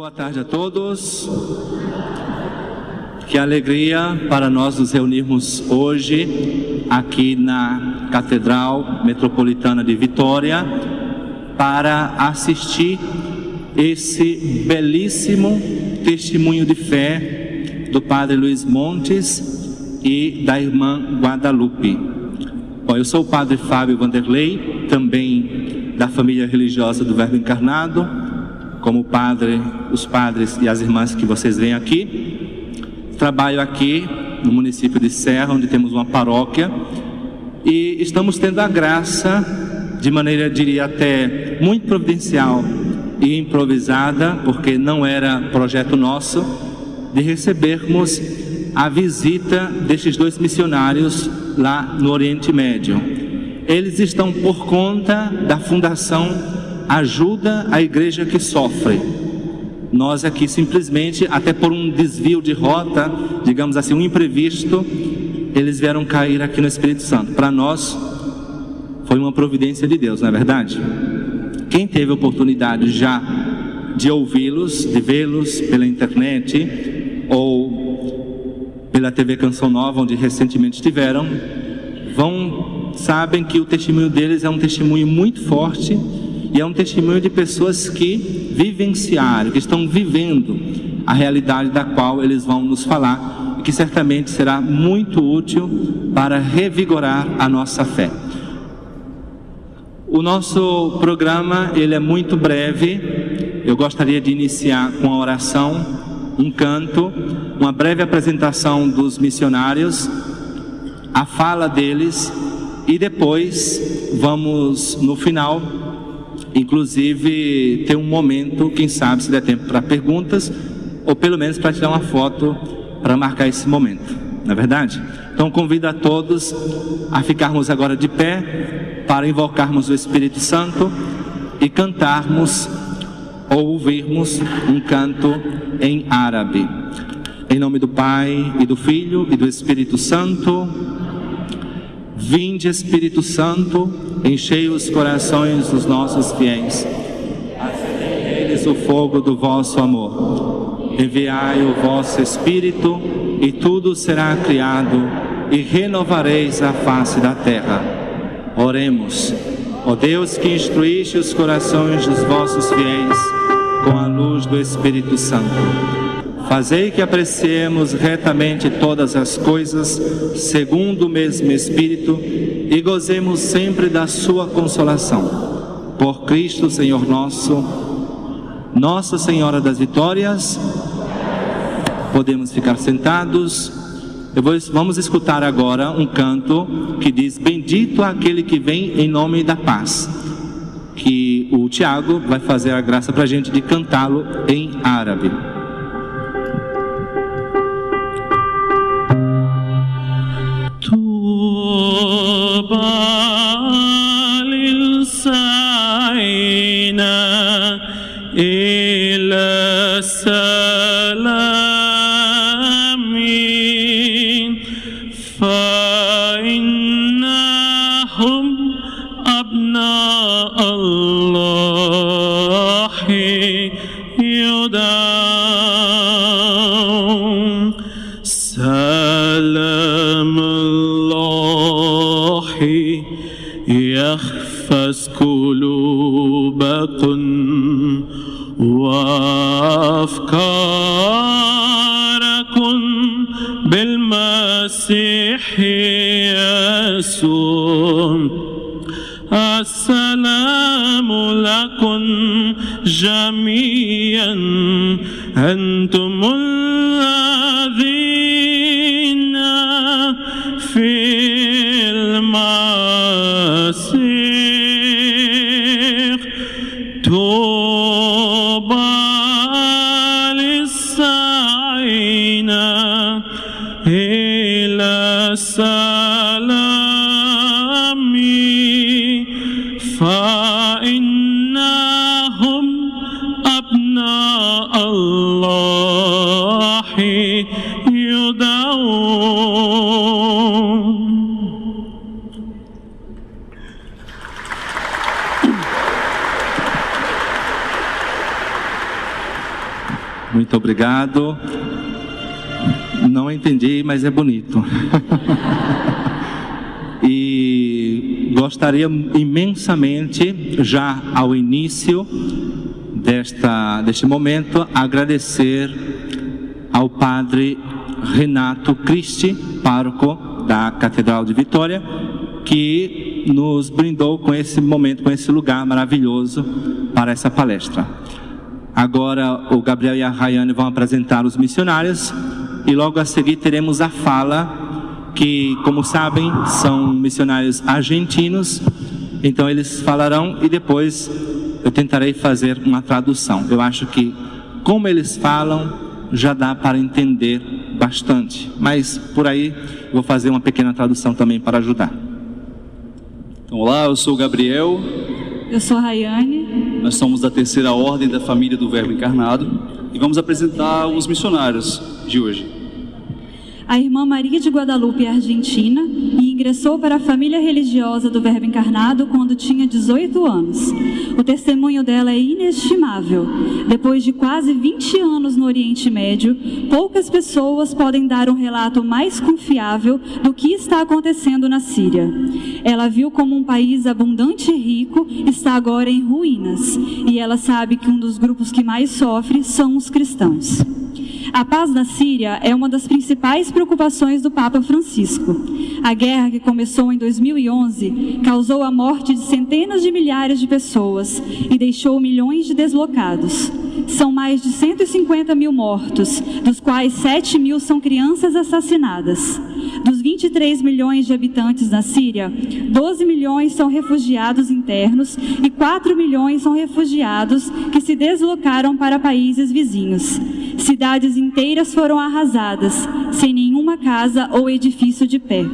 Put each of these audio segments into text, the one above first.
Boa tarde a todos. Que alegria para nós nos reunirmos hoje aqui na Catedral Metropolitana de Vitória para assistir esse belíssimo testemunho de fé do Padre Luiz Montes e da irmã Guadalupe. Bom, eu sou o Padre Fábio Vanderlei, também da família religiosa do Verbo Encarnado, como padre, os padres e as irmãs que vocês veem aqui. Trabalho aqui no município de Serra, onde temos uma paróquia, e estamos tendo a graça, de maneira, diria até, muito providencial e improvisada, porque não era projeto nosso, de recebermos a visita destes dois missionários lá no Oriente Médio. Eles estão por conta da Fundação Ajuda a Igreja que Sofre. Nós aqui simplesmente, até por um desvio de rota, digamos assim, um imprevisto, eles vieram cair aqui no Espírito Santo. Para nós, foi uma providência de Deus, não é verdade? Quem teve a oportunidade já de ouvi-los, de vê-los pela internet ou pela TV Canção Nova, onde recentemente estiveram, sabem que o testemunho deles é um testemunho muito forte e é um testemunho de pessoas que vivenciaram, que estão vivendo a realidade da qual eles vão nos falar e que certamente será muito útil para revigorar a nossa fé. O nosso programa ele é muito breve. Eu gostaria de iniciar com a oração, um canto, uma breve apresentação dos missionários, a fala deles e depois vamos no final, inclusive ter um momento, quem sabe se der tempo para perguntas ou pelo menos para tirar uma foto para marcar esse momento, não é verdade? Então convido a todos a ficarmos agora de pé para invocarmos o Espírito Santo e cantarmos ou ouvirmos um canto em árabe. Em nome do Pai e do Filho e do Espírito Santo. Vinde, Espírito Santo, enchei os corações dos nossos fiéis, acendei neles o fogo do vosso amor. Enviai o vosso Espírito, e tudo será criado, e renovareis a face da terra. Oremos. Ó Deus, que instruíste os corações dos vossos fiéis com a luz do Espírito Santo, fazei que apreciemos retamente todas as coisas, segundo o mesmo Espírito, e gozemos sempre da sua consolação. Por Cristo, Senhor nosso. Nossa Senhora das Vitórias. Podemos ficar sentados. Vamos escutar agora um canto que diz: Bendito aquele que vem em nome da paz, que o Tiago vai fazer a graça para a gente de cantá-lo em árabe. يحفظ قلوبكم وأفكاركم بالمسيح يسوع. السلام لكم جميعا أنتم الذين في المسيح. طوبى للسعين إلى السلام، فإنهم أبناء الله. Muito obrigado. Não entendi, mas é bonito. E gostaria imensamente, já ao início deste momento, agradecer ao Padre Renato Cristi, pároco da Catedral de Vitória, que nos brindou com esse momento, com esse lugar maravilhoso para essa palestra. Agora o Gabriel e a Rayane vão apresentar os missionários e logo a seguir teremos a fala, que, como sabem, são missionários argentinos, então eles falarão e depois eu tentarei fazer uma tradução. Eu acho que, como eles falam, já dá para entender bastante, mas por aí vou fazer uma pequena tradução também para ajudar. Então, olá, eu sou o Gabriel. Eu sou a Rayane. Nós somos da Terceira Ordem da Família do Verbo Encarnado e vamos apresentar os missionários de hoje. A irmã Maria de Guadalupe é argentina e ingressou para a família religiosa do Verbo Encarnado quando tinha 18 anos. O testemunho dela é inestimável. Depois de quase 20 anos no Oriente Médio, poucas pessoas podem dar um relato mais confiável do que está acontecendo na Síria. Ela viu como um país abundante e rico está agora em ruínas, e ela sabe que um dos grupos que mais sofre são os cristãos. A paz na Síria é uma das principais preocupações do Papa Francisco. A guerra, que começou em 2011, causou a morte de centenas de milhares de pessoas e deixou milhões de deslocados. São mais de 150 mil mortos, dos quais 7 mil são crianças assassinadas. Dos 23 milhões de habitantes na Síria, 12 milhões são refugiados internos e 4 milhões são refugiados que se deslocaram para países vizinhos. Cidades inteiras foram arrasadas, sem nenhuma casa ou edifício de pé.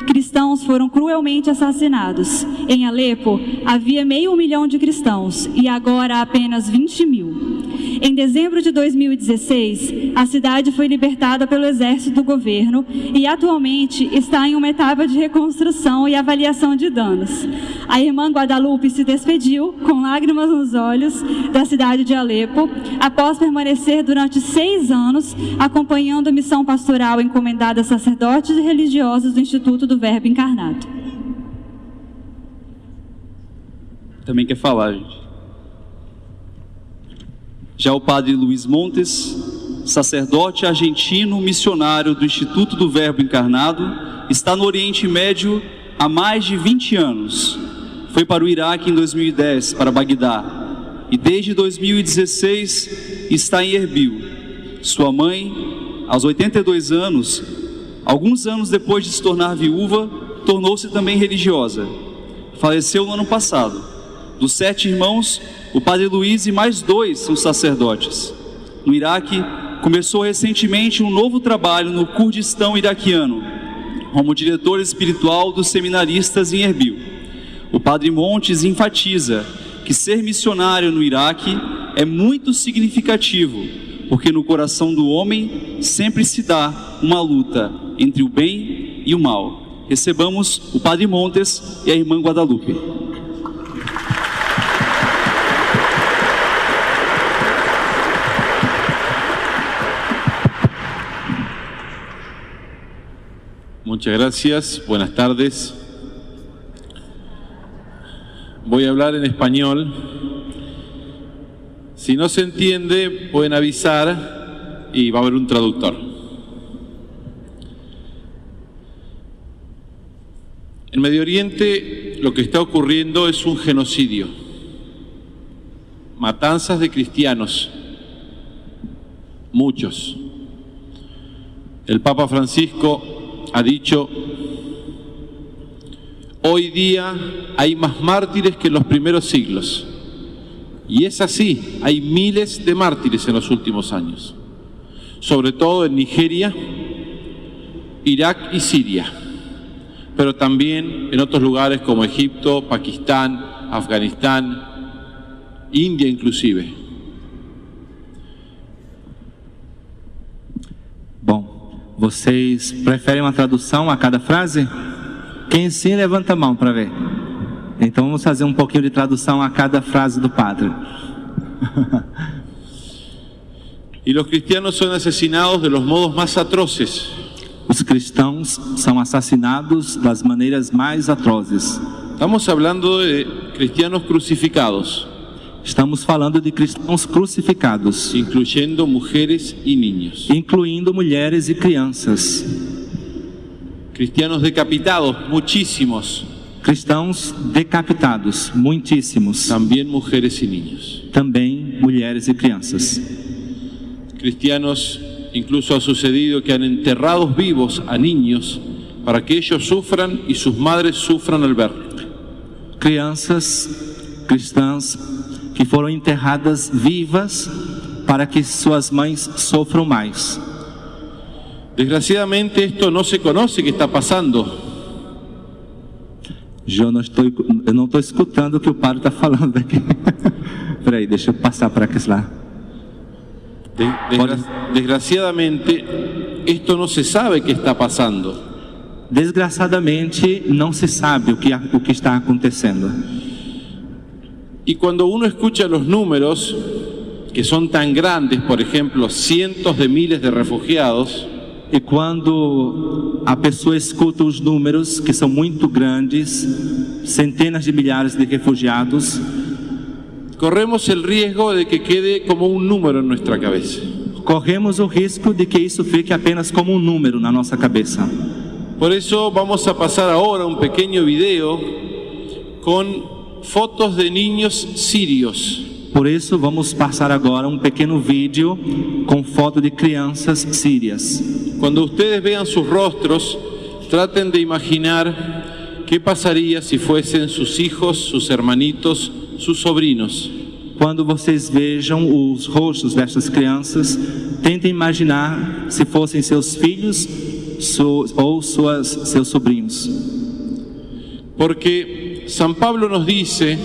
Cristãos foram cruelmente assassinados. Em Alepo, havia 500 mil de cristãos e agora há apenas 20 mil. Em dezembro de 2016, a cidade foi libertada pelo exército do governo e atualmente está em uma etapa de reconstrução e avaliação de danos. A irmã Guadalupe se despediu, com lágrimas nos olhos, da cidade de Alepo, após permanecer durante 6 anos acompanhando a missão pastoral encomendada a sacerdotes e religiosos do Instituto do Verbo Encarnado. Também quer falar, gente. Já o Padre Luiz Montes, sacerdote argentino missionário do Instituto do Verbo Encarnado, está no Oriente Médio há mais de 20 anos. Foi para o Iraque em 2010, para Bagdá, e desde 2016 está em Erbil. Sua mãe, aos 82 anos, alguns anos depois de se tornar viúva, tornou-se também religiosa. Faleceu no ano passado. Dos 7 irmãos, o Padre Luiz e mais 2 são sacerdotes. No Iraque, começou recentemente um novo trabalho no Kurdistão iraquiano, como diretor espiritual dos seminaristas em Erbil. O Padre Montes enfatiza que ser missionário no Iraque é muito significativo, porque no coração do homem sempre se dá uma luta entre o bem e o mal. Recebamos o Padre Montes e a irmã Guadalupe. Muchas gracias, buenas tardes. Voy a hablar en español. Si no se entiende, pueden avisar y va a haber un traductor. En Medio Oriente lo que está ocurriendo es un genocidio. Matanzas de cristianos. Muchos. El Papa Francisco ha dicho: hoy día hay más mártires que en los primeros siglos. Y es así, hay miles de mártires en los últimos años, sobre todo en Nigeria, Irak y Siria, pero también en otros lugares como Egipto, Pakistán, Afganistán, India inclusive. Bom, vocês preferem uma tradução a cada frase? Quem sim, levanta a mão para ver. Então vamos fazer um pouquinho de tradução a cada frase do padre. Y los cristianos son asesinados de los modos más atroces. Os cristãos são assassinados das maneiras mais atrozes. Estamos hablando de cristianos crucificados, Estamos falando de cristãos crucificados, incluyendo mujeres y niños. incluindo mulheres e crianças. Cristianos decapitados, muchísimos. Cristãos decapitados, muitíssimos. También mujeres y niños. Também mulheres e crianças. Cristianos, incluso ha sucedido que han enterrado vivos a niños para que ellos sufran y sus madres sufran al verlo. Crianças cristãs que foram enterradas vivas para que suas mães sofram mais. Desgraciadamente esto no se conoce que está pasando. Eu não estou escutando o que o padre está falando aqui. Peraí, deixa eu passar para aquele lá. Desgraciadamente esto no se sabe que está pasando. Desgraçadamente, não se sabe o que está acontecendo. Y cuando uno escucha los números, que son tan grandes, por ejemplo, cientos de miles de refugiados, E quando a pessoa escuta os números, que são muito grandes, centenas de milhares de refugiados, corremos el riesgo de que quede como un número en nuestra cabeza. corremos o risco de que isso fique apenas como um número na nossa cabeça. Por eso vamos a pasar ahora un pequeño video con fotos de niños sirios. Por isso, vamos passar agora um pequeno vídeo com foto de crianças sírias. Cuando ustedes vean sus rostros, traten de imaginar qué pasaría si fuesen sus hijos, sus hermanitos, sus sobrinos. Quando vocês vejam os rostos dessas crianças, tentem imaginar se fossem seus filhos ou seus sobrinhos. Porque San Pablo nos dice: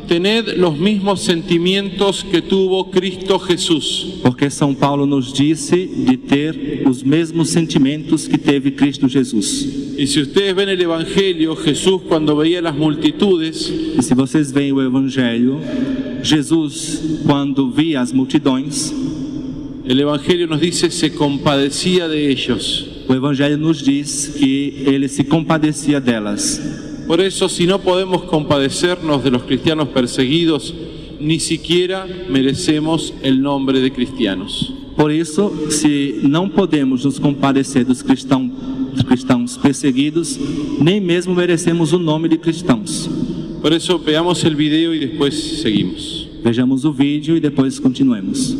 tened los mismos sentimientos que tuvo Cristo Jesús. Porque São Paulo nos disse de ter os mesmos sentimentos que teve Cristo Jesus. Y si ustedes ven el Evangelio, Jesús cuando veía las multitudes, E se vocês veem o Evangelho, Jesus, quando via as multidões, el Evangelio nos dice se compadecía de ellos. o Evangelho nos diz que ele se compadecia delas. Por eso, si no podemos compadecernos de los cristianos perseguidos, ni siquiera merecemos el nombre de cristianos. Por isso, se não podemos nos compadecer dos cristãos perseguidos, nem mesmo merecemos o nome de cristãos. Por eso, veamos el video y después seguimos. Vejamos o vídeo e depois continuemos.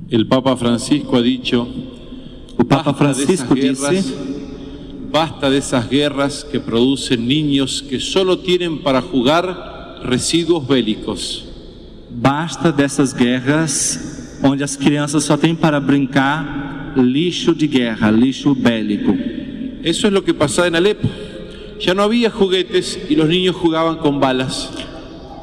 El Papa Francisco ha dicho: O Papa Francisco disse: basta de esas guerras que producen niños que solo tienen para jugar residuos bélicos. basta dessas guerras onde as crianças só têm para brincar lixo de guerra, lixo bélico. Eso es lo que pasaba en Alepo. Ya no había juguetes y los niños jugaban con balas.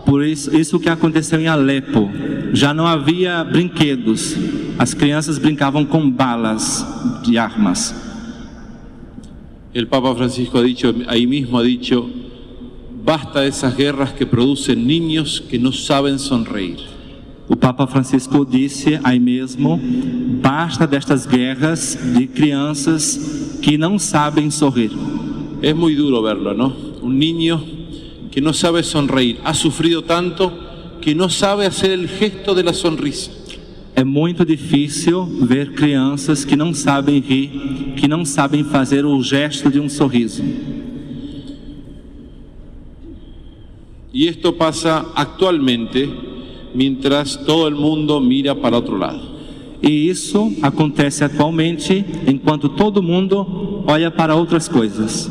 Por isso que aconteceu em Alepo. Já não havia brinquedos. As crianças brincavam com balas de armas. El Papa Francisco ahí mismo ha dicho: basta de esas guerras que producen niños que no saben sonreír. O Papa Francisco disse aí mesmo: basta destas guerras de crianças que não sabem sorrir. Es muy duro verlo, ¿no? Un niño que no sabe sonreír, ha sufrido tanto que no sabe hacer el gesto de la sonrisa. É muito difícil ver crianças que não sabem rir, que não sabem fazer o gesto de um sorriso. Y esto pasa actualmente mientras todo el mundo mira para otro lado. E isso acontece atualmente enquanto todo mundo olha para outras coisas.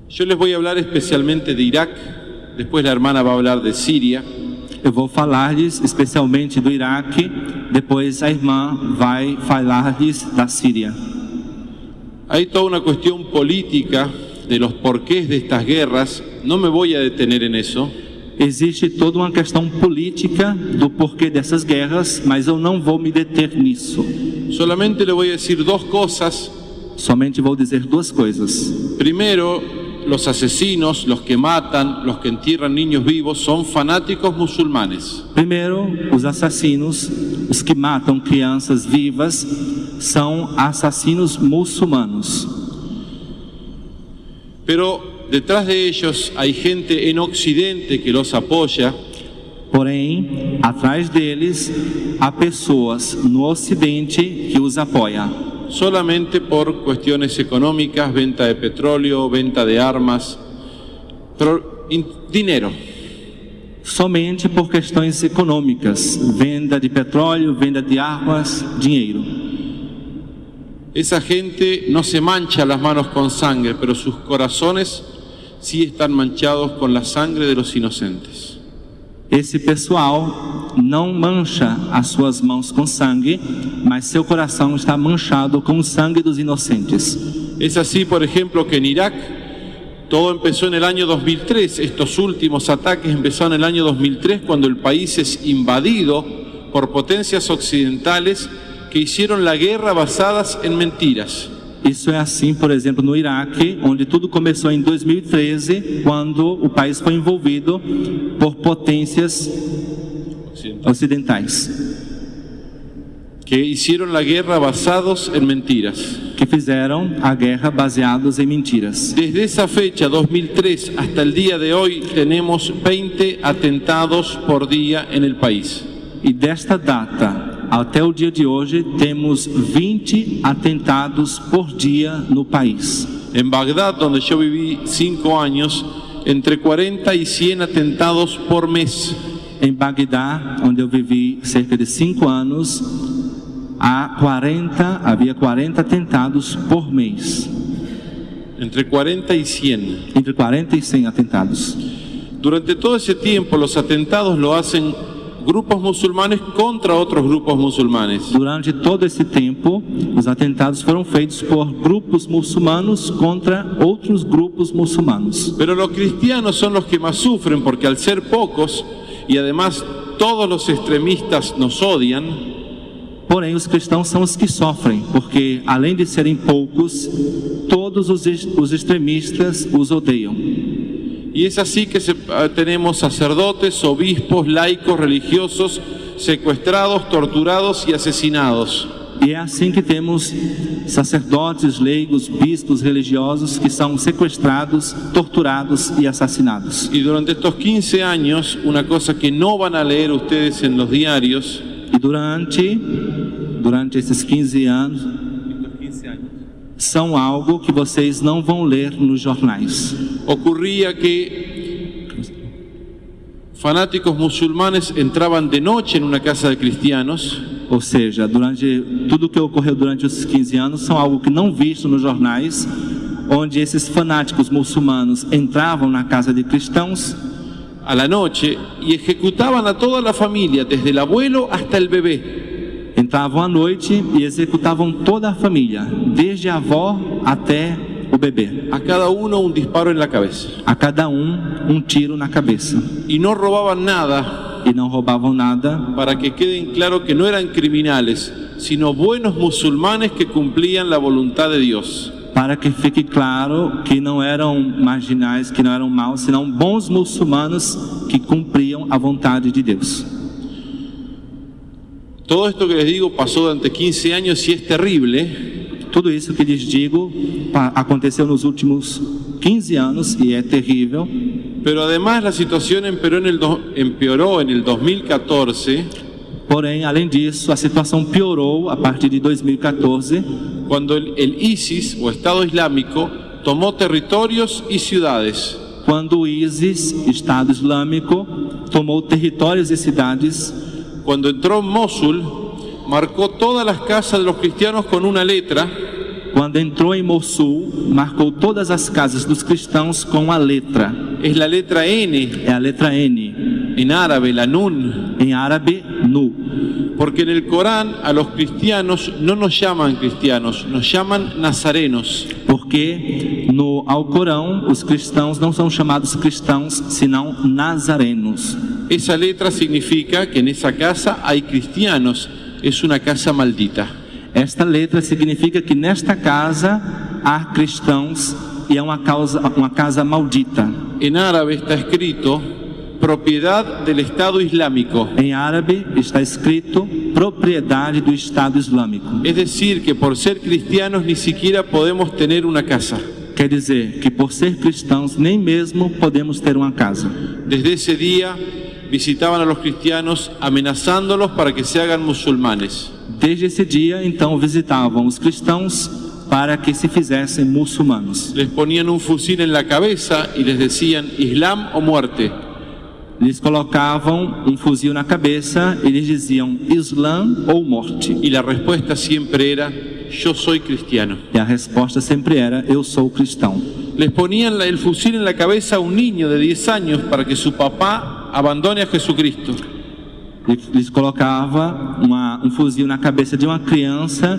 Yo les voy a hablar especialmente de Irak, después la hermana va a hablar de Siria. Eu vou falar-lhes especialmente do Iraque, depois a irmã vai falar-lhes da Síria. Hay toda una cuestión política de los porqués de estas guerras, no me voy a detener en eso. Existe toda uma questão política do porquê dessas guerras, mas eu não vou me deter nisso. Solamente le voy a decir dos cosas. Somente vou dizer duas coisas. Primero, los asesinos, los que matan, los que entierran niños vivos, son fanáticos musulmanes. Primeiro, os assassinos, os que matam crianças vivas, são assassinos muçulmanos. Pero detrás de ellos hay gente en Occidente que los apoya. Porém, atrás deles, há pessoas no Ocidente que os apoiam. Solamente por cuestiones económicas, venta de petróleo, venta de armas, dinero. Somente por questões econômicas, venda de petróleo, venda de armas, dinheiro. Esa gente no se mancha las manos con sangre, pero sus corazones sí están manchados con la sangre de los inocentes. Esse pessoal não mancha as suas mãos com sangue, mas seu coração está manchado com o sangue dos inocentes. Es así, por ejemplo, que en Irak todo empezó en el año 2003. Estos últimos ataques empezaron en el año 2003, cuando el país es invadido por potencias occidentales que hicieron la guerra basadas en mentiras. Isso é assim, por exemplo, no Iraque, onde tudo começou em 2013, quando o país foi envolvido por potências ocidentais. Que hicieron la guerra basados en mentiras. Que fizeram a guerra baseados em mentiras. Desde esa fecha, 2003, hasta el día de hoy, tenemos 20 atentados por día en el país. E desta data até o dia de hoje, temos 20 atentados por dia no país. En Bagdad, donde yo viví 5 años, entre 40 y 100 atentados por mes. Em Bagdá, onde eu vivi cerca de 5 anos, havia 40 atentados por mês. Entre 40 y 100. Entre 40 e 100 atentados. Durante todo ese tiempo, los atentados lo hacen grupos musulmanes contra otros grupos musulmanes. Durante todo esse tempo, os atentados foram feitos por grupos muçulmanos contra outros grupos muçulmanos. Pero los cristianos son los que más sufren, porque al ser pocos y además todos los extremistas nos odian. Porém, os cristãos são os que sofrem, porque além de serem poucos, todos os extremistas os odeiam. Y es así que tenemos sacerdotes, obispos, laicos, religiosos, secuestrados, torturados y asesinados. E é assim que temos sacerdotes, leigos, bispos, religiosos que são sequestrados, torturados e assassinados. Y durante estos 15 años, una cosa que no van a leer ustedes en los diarios. E durante esses 15 anos, são algo que vocês não vão ler nos jornais. Ocurría que fanáticos musulmanes entraban de noche en una casa de cristianos. Ou seja, durante tudo que ocorreu durante os 15 anos são algo que não visto nos jornais, onde esses fanáticos muçulmanos entravam na casa de cristãos a la noche y ejecutaban a toda la familia, desde el abuelo hasta el bebé. Entravam à noite e executavam toda a família, desde a avó até o bebê. A cada uno un disparo en la cabeza. A cada um tiro na cabeça. Y no robaban nada. E não roubavam nada. Para que queden claro que no eran criminales, sino buenos musulmanes que cumplían la voluntad de Dios. Para para que fique claro que não eram marginais, que não eram maus, senão bons muçulmanos que cumpriam a vontade de Deus. Todo esto que les digo pasó durante 15 años y es terrible, Tudo isso que lhes digo aconteceu nos últimos 15 anos e é terrível. pero además la situación empeoró en el 2014, Porém, além disso, a situação piorou a partir de 2014, cuando el ISIS o Estado Islámico tomó territorios y ciudades. quando o ISIS, Estado Islâmico, tomou territórios e cidades. Cuando entró en Mosul, marcó todas las casas de los cristianos con una letra, Quando entrou em Mossul, marcou todas as casas dos cristãos com a letra. es la letra N, É a letra N, en árabe, la Nun, em árabe, Nu. porque en el Corán a los cristianos no nos llaman cristianos, nos llaman nazarenos. Porque no Alcorão, os cristãos não são chamados cristãos, senão nazarenos. Esa letra significa que en esa casa hay cristianos, es una casa maldita. Esta letra significa que nesta casa há cristãos e é uma casa maldita. En árabe está escrito propiedad del Estado Islámico. Em árabe está escrito propriedade do Estado Islâmico. Es decir, que por ser cristianos ni siquiera podemos tener una casa. Quer dizer que por ser cristãos nem mesmo podemos ter uma casa. Desde ese día visitaban a los cristianos amenazándolos para que se hagan musulmanes. Desde esse dia, então, visitavam os cristãos para que se fizessem muçulmanos. Les ponían un fusil en la cabeza y les decían Islam o muerte. Lhes colocavam um fuzil na cabeça e lhes diziam Islã ou morte. Y la respuesta siempre era yo soy cristiano. E a resposta sempre era eu sou cristão. Les ponían el fusil en la cabeza a un niño de 10 años para que su papá abandone a Jesucristo. Lhes colocava um fuzil na cabeça de uma criança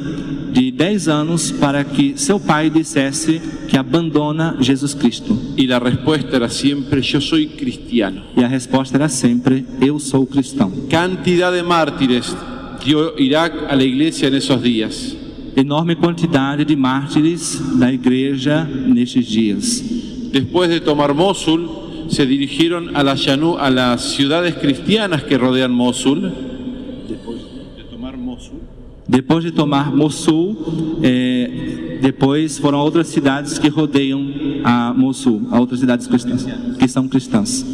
de 10 anos para que seu pai dissesse que abandona Jesus Cristo. Y la respuesta era siempre yo soy cristiano. E a resposta era sempre eu sou cristão. Cantidad de mártires dio Irak a la iglesia en esos días. Enorme quantidade de mártires da igreja nestes dias. Después de tomar Mosul, se dirigieron a las ciudades cristianas que rodean Mosul. Depois de tomar Mossul, depois foram a outras cidades que rodeiam a Mossul, a outras cidades cristãs, que são cristãs.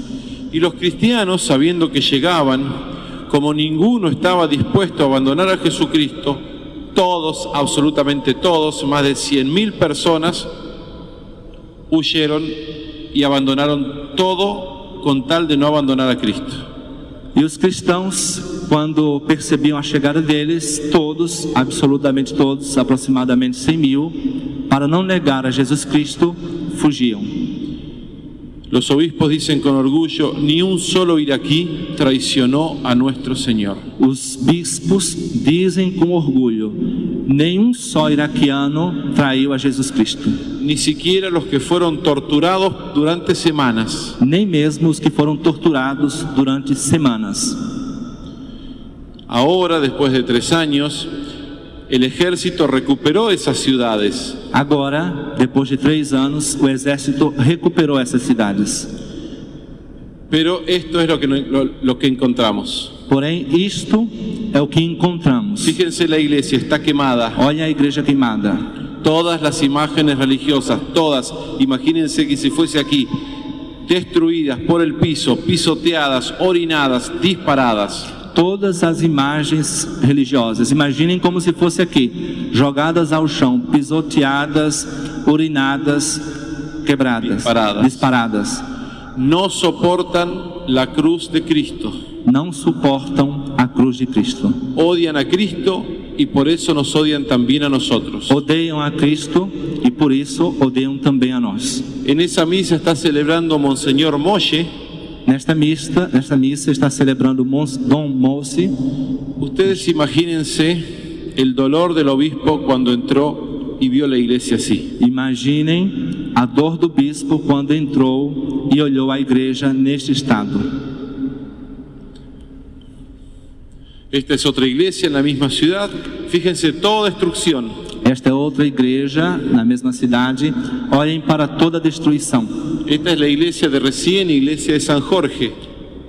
Y los cristianos, sabiendo que llegaban, como ninguno estaba dispuesto a abandonar a Jesucristo, todos, absolutamente todos, más de 100.000 personas, huyeron y abandonaron todo con tal de no abandonar a Cristo. E os cristãos, quando percebiam a chegada deles, todos, absolutamente todos, aproximadamente 100.000, para não negar a Jesus Cristo, fugiam. Los obispos dicen con orgullo, ni un solo iraquí traicionó a nuestro Señor. Os bispos dizem com orgulho, nenhum só iraquiano traiu a Jesus Cristo. Ni siquiera los que fueron torturados durante semanas. Nem mesmo os que foram torturados durante semanas. Ahora, después de 3 años, el ejército recuperó esas ciudades. Agora, depois de 3 anos, o exército recuperou essas cidades. Pero esto es lo que encontramos. Porém, isto é o que encontramos. Fíjense, la iglesia está quemada. Olha a igreja queimada. Todas las imágenes religiosas, todas, imagínense que si fuese aquí, destruidas por el piso, pisoteadas, orinadas, disparadas. Todas as imagens religiosas, imaginem como se fosse aqui, jogadas ao chão, pisoteadas, urinadas, quebradas, disparadas. No soportan la cruz de Cristo. Não suportam a cruz de Cristo. Odian a Cristo y por eso nos odian también a nosotros. Odeiam a Cristo e por isso odeiam também a nós. En esa misa está celebrando Monseñor Molle. Nesta missa está celebrando Dom Mosse. Ustedes imagínense el dolor del obispo cuando entró y vio la iglesia así. Imaginem a dor do bispo quando entrou e olhou a igreja neste estado. Esta es otra iglesia en la misma ciudad. Fíjense, toda destrucción. Esta é outra igreja na mesma cidade. Olhem para toda a destruição. Esta es la iglesia de recién, iglesia de San Jorge.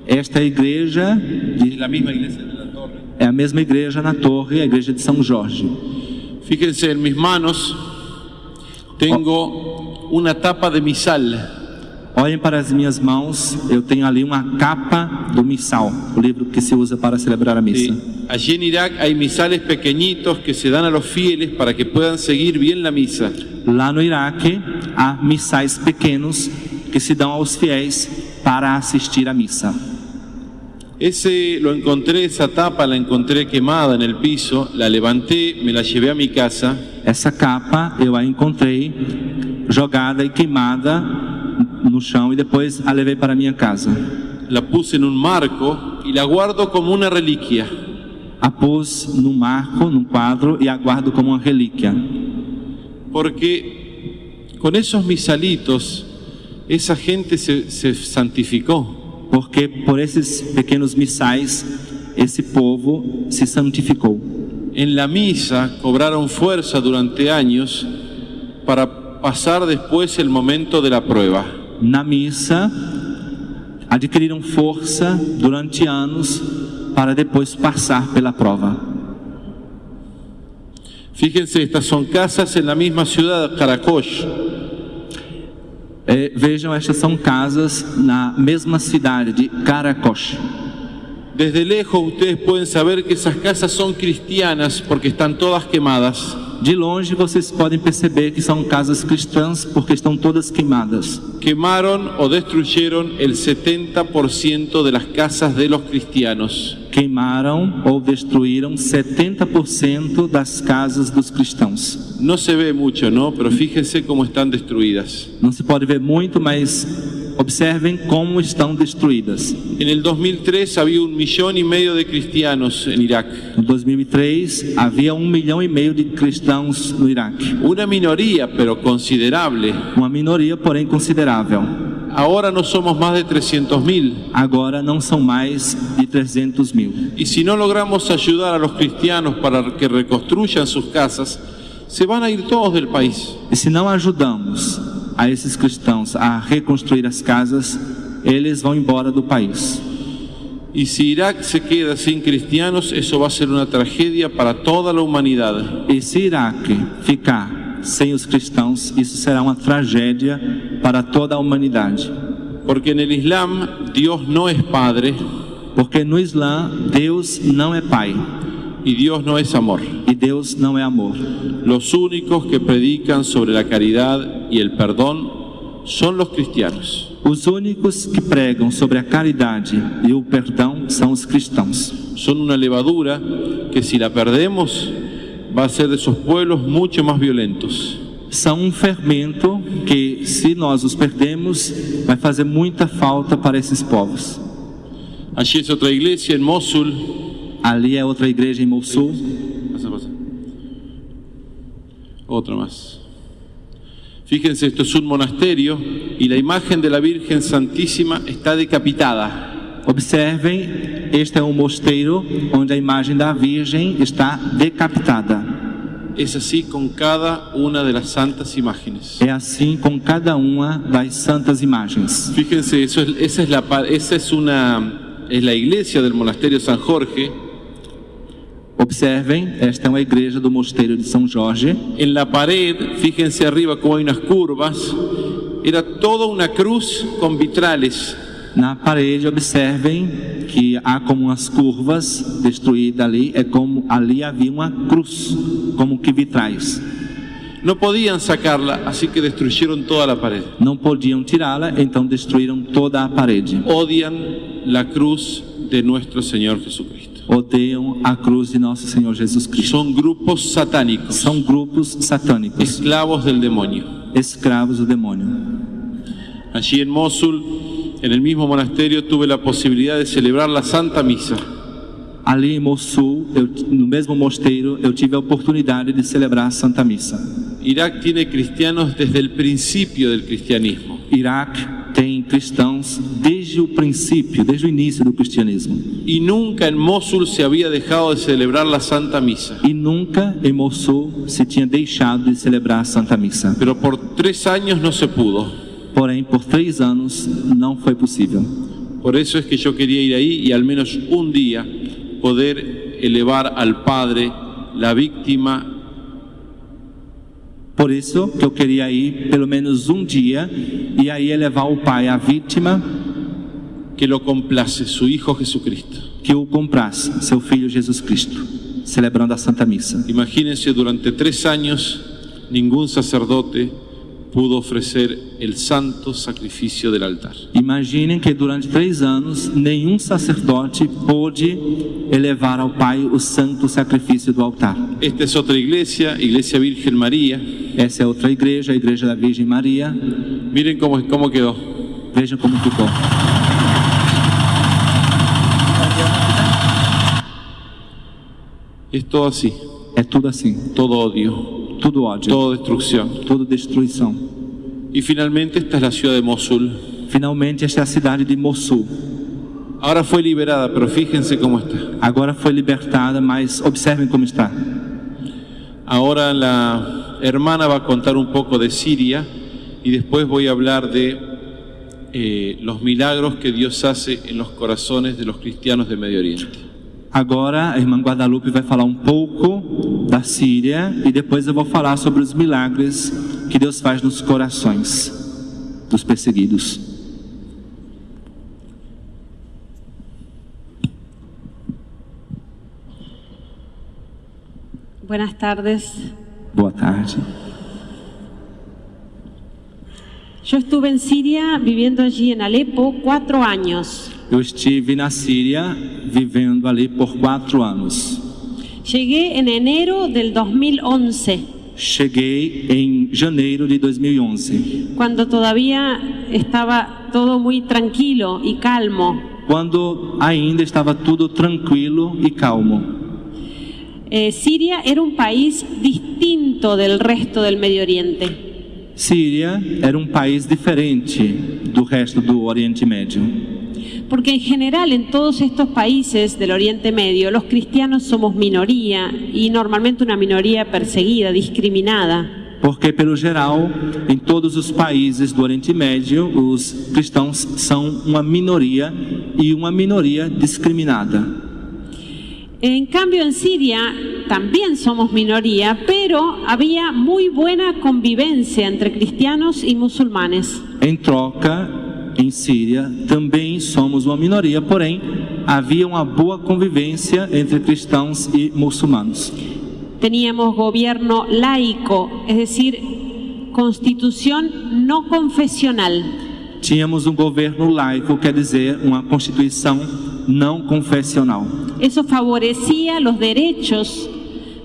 Esta igreja Es la misma iglesia de la torre. é a mesma igreja na torre, a igreja de São Jorge. Fíjense, en mis manos tengo una tapa de misal. Olhem para as minhas mãos, eu tenho ali uma capa do missal, o livro que se usa para celebrar a missa. Sí. Allí en Irak hay misales pequeñitos que se dan a los fieles para que puedan seguir bien la misa. Lá no Iraque, há missais pequenos que se dão aos fiéis para assistir à missa. Esa tapa la encontré quemada en el piso, la levanté, me la llevé a mi casa. Essa capa eu a encontrei jogada e queimada no chão e depois a levei para minha casa. La puse en un marco y la guardo como una reliquia. A pus num marco, num quadro e a guardo como uma relíquia. Porque con esos misalitos esa gente se santificó. Porque por esses pequenos missais esse povo se santificou. En la misa cobraron fuerza durante años para pasar después el momento de la prueba. Na missa adquiriram força durante anos para depois passar pela prova. Fíjense, estas son casas en la misma ciudad, Karakosh. Vejam, estas são casas na mesma cidade de Karakosh. Desde lejos ustedes pueden saber que esas casas son cristianas porque están todas quemadas. De longe vocês podem perceber que são casas cristãs porque estão todas queimadas. Quemaron o destruyeron el 70% de las casas de los cristianos. Queimaram ou destruíram 70% das casas dos cristãos. No se ve mucho, ¿no? Pero fíjense cómo están destruidas. Não se pode ver muito, mas observem como estão destruídas. En el 2003 había 1,5 millones de cristianos en Irak. Em 2003 havia 1,5 milhão de cristãos no Iraque. Una minoría, pero considerable. Uma minoria, porém considerável. Ahora no somos más de 300.000. Agora não são mais de 300.000. Y si no logramos ayudar a los cristianos para que reconstruyan sus casas, se van a ir todos del país. E se não ajudamos a esses cristãos a reconstruir as casas, eles vão embora do país. Y si Irak se queda sin cristianos, eso va a ser una tragedia para toda la humanidad. E se Iraque ficar sem os cristãos, isso será uma tragédia para toda a humanidade. Porque en el Islam Dios no es Padre. Porque no Islã Deus não é Pai. Y Dios no es amor. E Deus não é amor. Los únicos que predican sobre la caridad y el perdón son los cristianos. Os únicos que pregam sobre a caridade e o perdão são os cristãos. Son una levadura que si la perdemos va a hacer de esos pueblos mucho más violentos. São fermento que, se nós os perdemos, vai fazer muita falta para esses povos. Allí es otra iglesia en Mosul. Ali é outra igreja em Mosul. Pasa. Otra más. Fíjense, esto es un monasterio y la imagen de la Virgen Santísima está decapitada. Observem, este é um mosteiro onde a imagem da Virgem está decapitada. Es así con cada una de las santas imágenes. É assim com cada uma das santas imagens. Fíjense, esa es la iglesia del monasterio San Jorge. Observem, esta é uma igreja do mosteiro de São Jorge. En la pared, fíjense arriba como hay unas curvas. Era toda una cruz con vitrales. Na parede, observem que há como umas curvas destruídas ali. É como ali havia uma cruz, como que vitrais. No podían sacarla, así que destruyeron toda la pared. Não podiam tirá-la, então destruíram toda a parede. Odian la cruz de nuestro Señor Jesucristo. Odeiam a cruz de nosso Senhor Jesus Cristo. Son grupos satánicos. São grupos satânicos, Esclavos del demonio. escravos do demônio. Allí en Mosul, en el mismo monasterio, tuve la posibilidad de celebrar la Santa Misa. Ali em Mosul, no mesmo mosteiro, eu tive a oportunidade de celebrar a Santa Missa. Irak tiene cristianos desde el principio del cristianismo. Iraque tem cristãos desde o princípio, desde o início do cristianismo. Y nunca en Mosul se había dejado de celebrar la Santa Misa. E nunca em Mossul se tinha deixado de celebrar a Santa Missa. Pero por 3 años no se pudo. Porém, por 3 anos não foi possível. Por eso es que yo quería ir ahí y al menos un día poder elevar al Padre la víctima. Por isso que eu queria ir pelo menos um dia e aí elevar ao Pai a vítima Que lo complace, su Hijo Jesucristo. que o comprasse, seu Filho Jesus Cristo, celebrando a Santa Missa. Imagínense, durante 3 años ningún sacerdote pudo ofrecer el santo sacrificio del altar. Imaginem que durante 3 anos nenhum sacerdote pôde elevar ao Pai o santo sacrifício do altar. Esta es otra iglesia, Iglesia Virgen María. Essa é outra igreja, a Igreja da Virgem Maria. Miren cómo quedó. Vejam como ficou. Es todo así, É tudo assim, todo odio, tudo ódio, toda destrucción. tudo destruição. Y finalmente esta es la ciudad de Mosul. Finalmente, esta é a cidade de Mossul. Ahora fue liberada, pero fíjense cómo está. Agora foi libertada, mas observem como está. Ahora la hermana va a contar un poco de Siria y después voy a hablar de los milagros que Dios hace en los corazones de los cristianos de Medio Oriente. Agora a irmã Guadalupe vai falar um pouco da Síria e depois eu vou falar sobre os milagres que Deus faz nos corações dos perseguidos. Buenas tardes. Boa tarde. Yo estuve en Siria viviendo allí en Alepo 4 años. Eu estive na Síria vivendo ali por 4 anos. Llegué en enero del 2011, Cheguei em janeiro de 2011, cuando todavía estaba todo muy tranquilo y calmo. quando ainda estava tudo tranquilo e calmo. Siria era un país distinto del resto del Medio Oriente. Síria era um país diferente do resto do Oriente Médio. Porque en general en todos estos países del Oriente Medio los cristianos somos minoría y normalmente una minoría perseguida, discriminada. Porque, pelo geral, em todos os países do Oriente Médio, os cristãos são uma minoria e uma minoria discriminada. En cambio en Siria también somos minoría, pero había muy buena convivencia entre cristianos y musulmanes. Em troca, em Síria, também somos uma minoria, porém, havia uma boa convivência entre cristãos e muçulmanos. Teníamos gobierno laico, es decir, constitución no confesional. Tínhamos um governo laico, quer dizer, uma constituição não confessional. Eso favorecía los derechos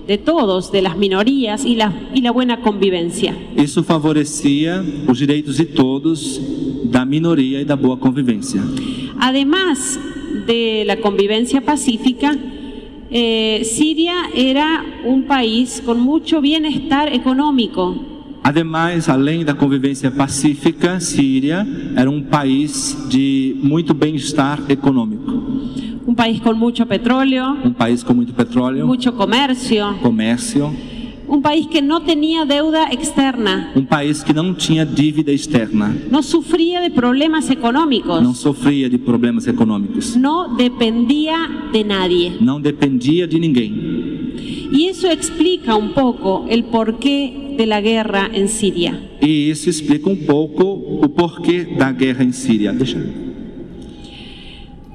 de todos, de las minorías y la buena convivencia. Isso favorecia os direitos de todos, da minoria e da boa convivência. Además de la convivencia pacífica, Siria era un país con mucho bienestar económico. Ademais, além da convivência pacífica, Síria era um país de muito bem-estar econômico. Un país con mucho petróleo, Um país com muito petróleo, mucho comercio, comércio, un país que no tenía deuda externa, um país que não tinha dívida externa, no sufría de problemas não económicos, sofria de problemas econômicos, no dependía de nadie. não dependia de ninguém. Y eso explica un poco el porqué de la guerra en Siria. E isso explica um pouco o porquê da guerra em Síria.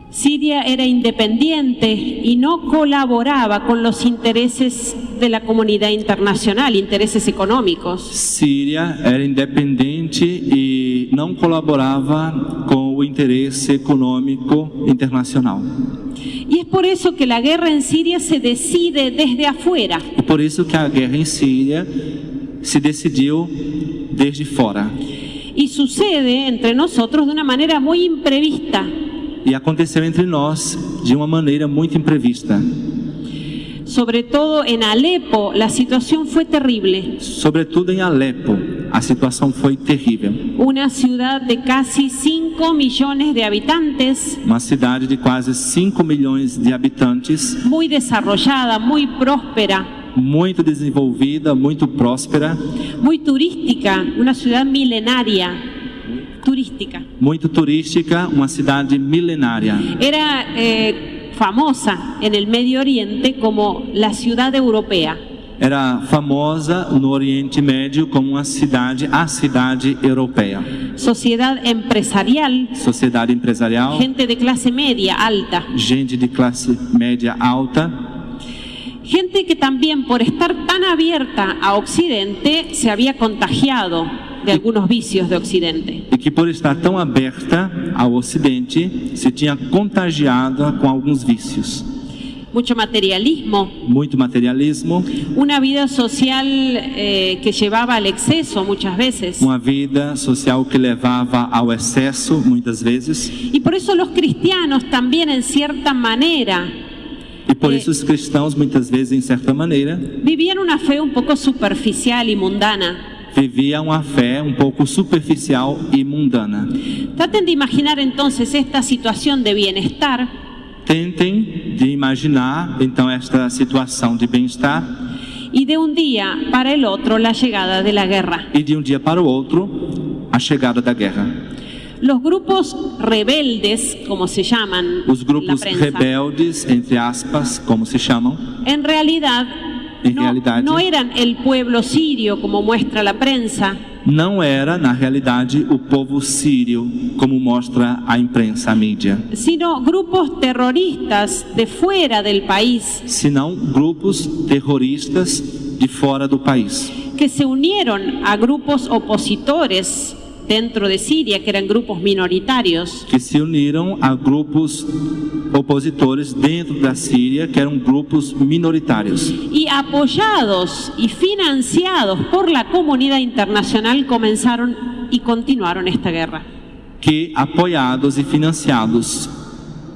Siria era independiente y no colaboraba con los intereses de la comunidad internacional, intereses económicos. Síria era independente e não colaborava com o interesse econômico internacional. Y es por eso que la guerra en Siria se decide desde afuera. E por isso que a guerra em Síria se decidiu desde fora. Y sucede entre nosotros de una manera muy imprevista. E aconteceu entre nós de uma maneira muito imprevista. Sobre todo en Alepo, la situación fue terrible. Sobretudo em Alepo, a situação foi terrível. Una ciudad de casi 5 millones de habitantes, Uma cidade de quase 5 milhões de habitantes, muy desarrollada, muy próspera, muito desenvolvida, muito próspera, muy turística, una ciudad milenaria, turística. muito turística, uma cidade milenária. Era famosa en el Medio Oriente como la ciudad europea. Era famosa no Oriente Médio como a cidade europeia. Sociedad empresarial, Sociedade empresarial, gente de clase media, alta. gente de classe média alta, Gente que también por estar tan abierta a Occidente se había contagiado de algunos vicios de Occidente. e que por estar tão aberta ao Ocidente, se tinha contagiado com alguns vícios. Mucho materialismo, Muito materialismo, una vida social que llevaba al exceso muchas veces. uma vida social que levava ao excesso, muitas vezes, Y por eso los cristianos también en cierta manera e por isso os cristãos, muitas vezes, em certa maneira, vivían una fe un poco superficial y mundana. viviam uma fé um pouco superficial e mundana. Traten de imaginar entonces esta situación de bienestar Tentem de imaginar, então, esta situação de bem-estar y de un día para el otro la llegada de la guerra. e de um dia para o outro, a chegada da guerra. Los grupos rebeldes, como se llaman Os en la grupos prensa, rebeldes, entre aspas, como se chamam, en realidad no eran el pueblo sirio como muestra la prensa, não era, na realidade, o povo sírio, como mostra a imprensa, a mídia, sino grupos terroristas de fuera del país senão grupos terroristas de fora do país, que se unieron a grupos opositores dentro de Siria, que eran grupos minoritarios, que se uniram a grupos opositores dentro da Síria, que eram grupos minoritários. y apoyados y financiados por la comunidad internacional comenzaron y continuaron esta guerra. Que, apoiados e financiados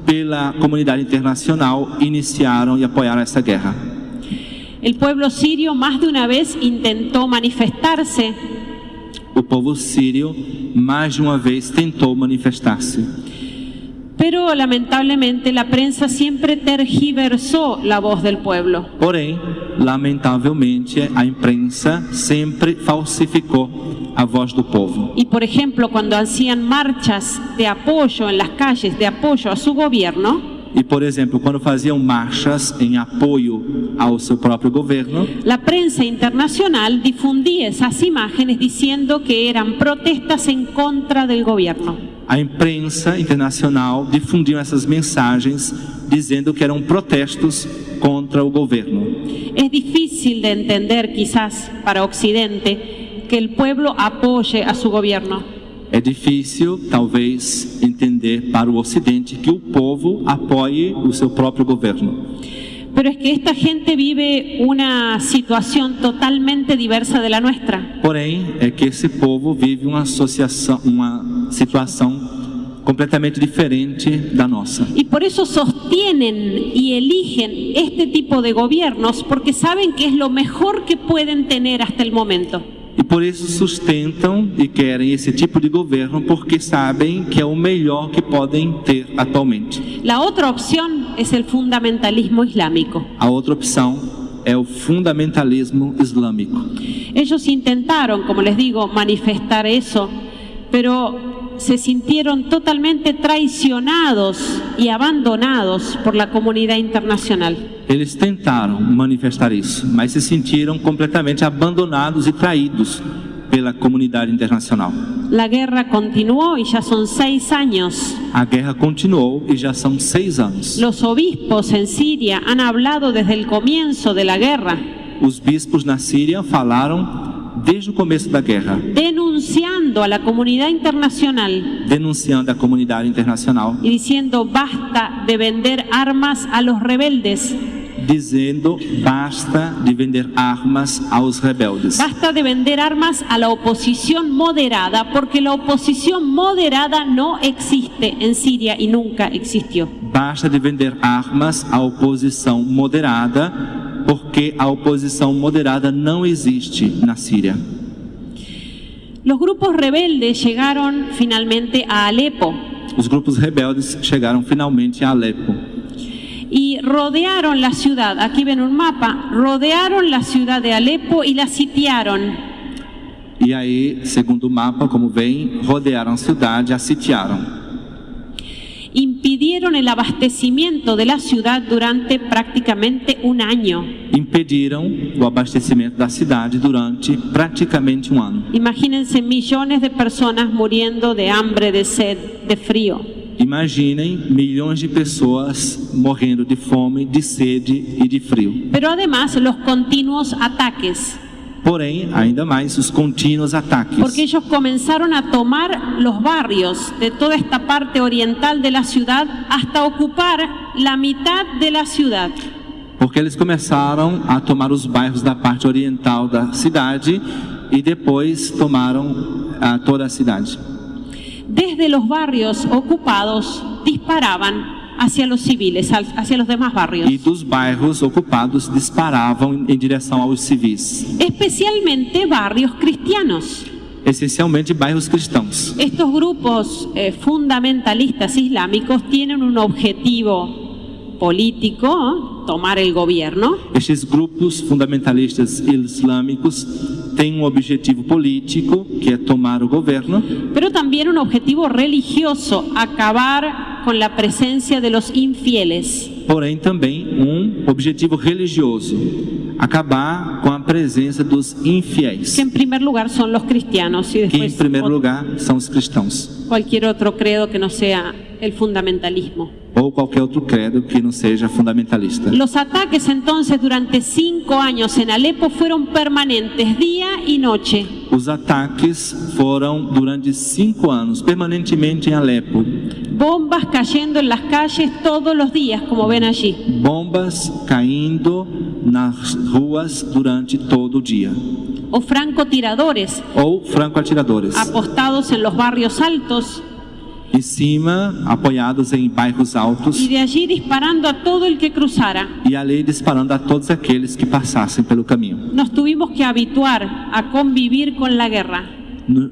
pela comunidade internacional, iniciaram e apoiaram essa guerra. El pueblo sirio más de una vez intentó manifestarse, O povo sírio, mais de uma vez, tentou manifestar-se, pero lamentablemente la prensa siempre tergiversó la voz del pueblo. porém, lamentavelmente, a imprensa sempre falsificou a voz do povo. Y por ejemplo, cuando hacían marchas de apoyo en las calles, de apoyo a su gobierno, E, por exemplo, quando faziam marchas em apoio ao seu próprio governo, la prensa internacional difundía esas imágenes diciendo que eran protestas en contra del gobierno. a imprensa internacional difundiu essas mensagens dizendo que eram protestos contra o governo. Es difícil de entender quizás para Occidente que el pueblo apoye a su gobierno. É difícil, talvez, entender para o Ocidente que o povo apoie o seu próprio governo. Pero es que esta gente vive una situación totalmente diversa de la nuestra. Porém, é que esse povo vive uma situação completamente diferente da nossa. Y por eso sostienen y eligen este tipo de gobiernos porque saben que es lo mejor que pueden tener hasta el momento. E por isso sustentam e querem esse tipo de governo porque sabem que é o melhor que podem ter atualmente. La otra opción es el fundamentalismo islámico. A outra opção é o fundamentalismo islâmico. Ellos intentaron, como les digo, manifestar eso, pero se sintieron totalmente traicionados y abandonados por la comunidad internacional. Eles tentaram manifestar isso, mas se sentiram completamente abandonados e traídos pela comunidade internacional. La guerra continuó y ya son 6 años. A guerra continuou e já são 6 anos. Los obispos en Siria han hablado desde el comienzo de la guerra, Os bispos na Síria falaram desde o começo da guerra, denunciando a la comunidad internacional denunciando a comunidade internacional, y diciendo basta de vender armas a los rebeldes, dizendo basta de vender armas aos rebeldes. basta de vender armas a la oposición moderada, porque la oposición moderada no existe en Siria y nunca existió. Basta de vender armas à oposição moderada, porque a oposição moderada não existe na Síria. Los grupos rebeldes llegaron finalmente a Alepo Os grupos rebeldes chegaram finalmente a Alepo y rodearon la ciudad. Aquí ven un mapa. Rodearon la ciudad de Alepo y la sitiaron. e aí, segundo o mapa, como vem, rodearam a cidade, a sitiaram. Impidieron el abastecimiento de la ciudad durante prácticamente un año. Impediram o abastecimento da cidade durante praticamente um ano. Imagínense millones de personas muriendo de hambre, de sed, de frío. Imaginem milhões de pessoas morrendo de fome, de sede e de frio. Pero además los continuos ataques, Porém, ainda mais os contínuos ataques. porque ellos comenzaron a tomar los barrios de toda esta parte oriental de la ciudad hasta ocupar la mitad de la ciudad. Porque eles começaram a tomar os bairros da parte oriental da cidade e depois tomaram toda a cidade. Desde los barrios ocupados disparaban hacia los civiles, hacia los demás barrios. E dos bairros ocupados disparavam em direção aos civis, Especialmente barrios cristianos. essencialmente bairros cristãos. Estos grupos fundamentalistas islámicos tienen un objetivo político, tomar el gobierno, Estes grupos fundamentalistas islâmicos têm um objetivo político, que é tomar o governo, pero también un objetivo religioso, acabar con la presencia de los infieles. porém também objetivo religioso, acabar com a presença dos infiéis, Que en primer lugar son los cristianos y que em después primeiro lugar são os cristãos, cualquier otro credo que no sea el fundamentalismo. ou qualquer outro credo que não seja fundamentalista. Los ataques entonces durante 5 años en Alepo fueron permanentes, día y noche. Os ataques foram durante 5 anos, permanentemente em Alepo. Bombas cayendo en las calles todos los días, como ven allí. Bombas caindo nas ruas durante todo o dia. O francotiradores Ou franco-atiradores. apostados en los barrios altos Em cima, apoiados em bairros altos. y de allí disparando a todo el que cruzara. E ali disparando a todos aqueles que passassem pelo caminho. Nos tuvimos que habituar a convivir con la guerra,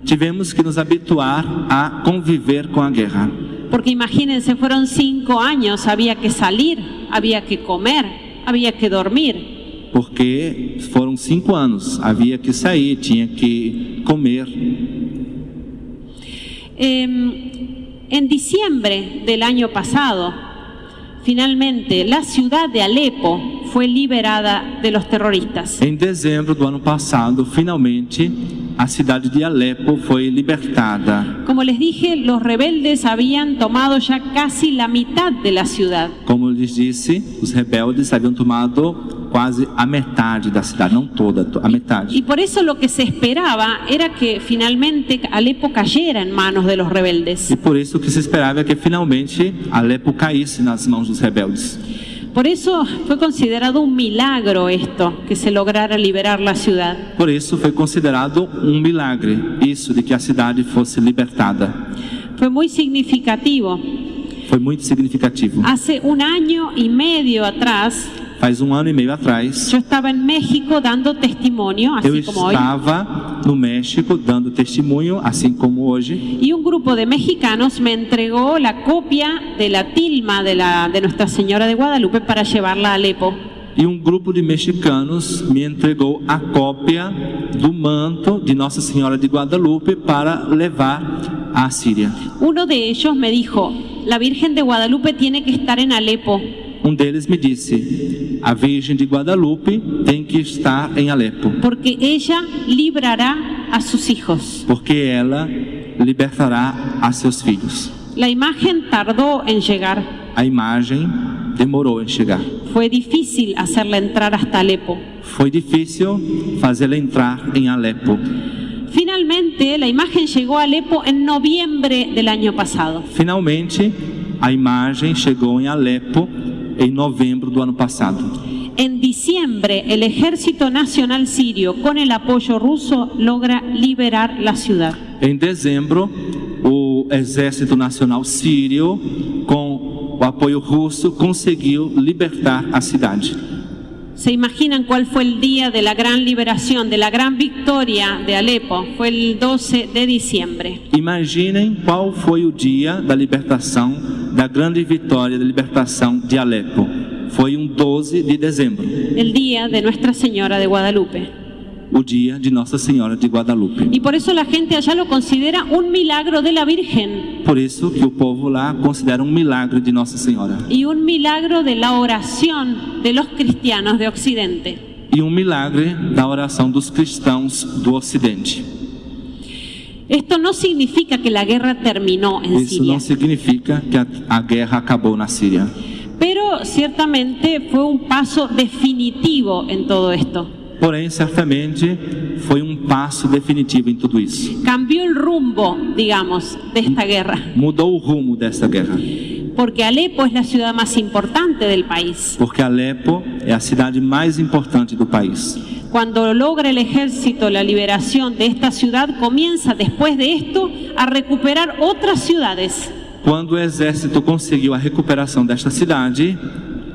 Tivemos que nos habituar a conviver com a guerra. porque imagínense, fueron 5 años, había que salir, había que comer, había que dormir. Porque foram 5 anos, havia que sair, tinha que comer. En diciembre del año pasado, finalmente la ciudad de Alepo fue liberada de los terroristas. Em dezembro do ano passado, finalmente, a cidade de Alepo foi libertada. Como les dije, los rebeldes habían tomado ya casi la mitad de la ciudad. Como eu lhes disse, os rebeldes haviam tomado quase a metade da cidade, não toda, a metade. Y por eso lo que se esperaba era que finalmente Alepo cayera en manos de los rebeldes. E por isso o que se esperava é que finalmente Alepo caísse nas mãos dos rebeldes. Por eso fue considerado un milagro esto, que se lograra liberar la ciudad. Por isso foi considerado um milagre, isso de que a cidade fosse libertada. Fue muy significativo. Foi muito significativo. Hace 1 año y medio atrás, Faz 1 ano e meio atrás, yo estaba en México dando testimonio, eu así como hoy, estava no México dando testemunho, assim como hoje, y un grupo de mexicanos me entregó la copia de la tilma de Nuestra Señora de Guadalupe para llevarla a Alepo. e um grupo de mexicanos me entregou a cópia do manto de Nossa Senhora de Guadalupe para levar à Síria. Uno de ellos me dijo, la Virgen de Guadalupe tiene que estar en Alepo, Um deles me disse: a Virgem de Guadalupe tem que estar em Alepo, porque ella librará a sus hijos. porque ela libertará a seus filhos. La imagen tardó en llegar. A imagem demorou em chegar. Fue difícil hacerla entrar hasta Alepo. Foi difícil fazê-la entrar em Alepo. Finalmente, la imagen llegó a Alepo en noviembre del año pasado. Finalmente, a imagem chegou em Alepo em novembro do ano passado. En diciembre, el Ejército Nacional Sirio, con el apoyo ruso, logra liberar la ciudad. Em dezembro, o Exército Nacional Sírio, com o apoio russo, conseguiu libertar a cidade. ¿Se imaginan cuál fue el día de la gran liberación, de la gran victoria de Alepo? Fue el 12 de diciembre. Imaginem qual foi o dia da libertação, da grande vitória da libertação de Alepo. Foi 12 de dezembro, El día de Nuestra Señora de Guadalupe. o dia de Nossa Senhora de Guadalupe. Y por eso la gente allá lo considera un milagro de la Virgen Por isso que o povo lá considera milagre de Nossa Senhora y un milagro de la oración de los cristianos de Occidente. e milagre da oração dos cristãos do Ocidente. Esto no significa que la guerra terminó en Isso Siria, não significa que a guerra acabou na Síria, pero ciertamente fue un paso definitivo en todo esto. porém certamente foi passo definitivo em tudo isso. Cambió el rumbo, digamos, de esta guerra, Mudou o rumo dessa guerra, porque Alepo es la ciudad más importante del país. porque Alepo é a cidade mais importante do país. Cuando logra el ejército la liberación de esta ciudad, comienza después de esto a recuperar otras ciudades. Quando o exército conseguiu a recuperação desta cidade,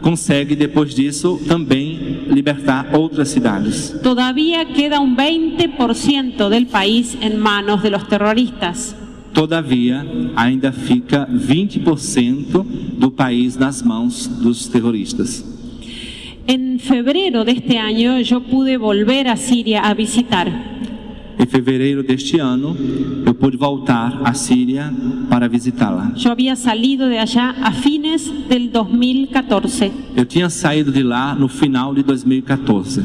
consegue depois disso também libertar outras cidades. Todavía queda un 20% del país en manos de los terroristas. Todavia, ainda fica 20% do país nas mãos dos terroristas. En febrero de este año yo pude volver a Siria a visitar. Em fevereiro deste ano, eu pude voltar à Síria para visitá-la. Yo había salido de allá a fines del 2014. Eu tinha saído de lá no final de 2014.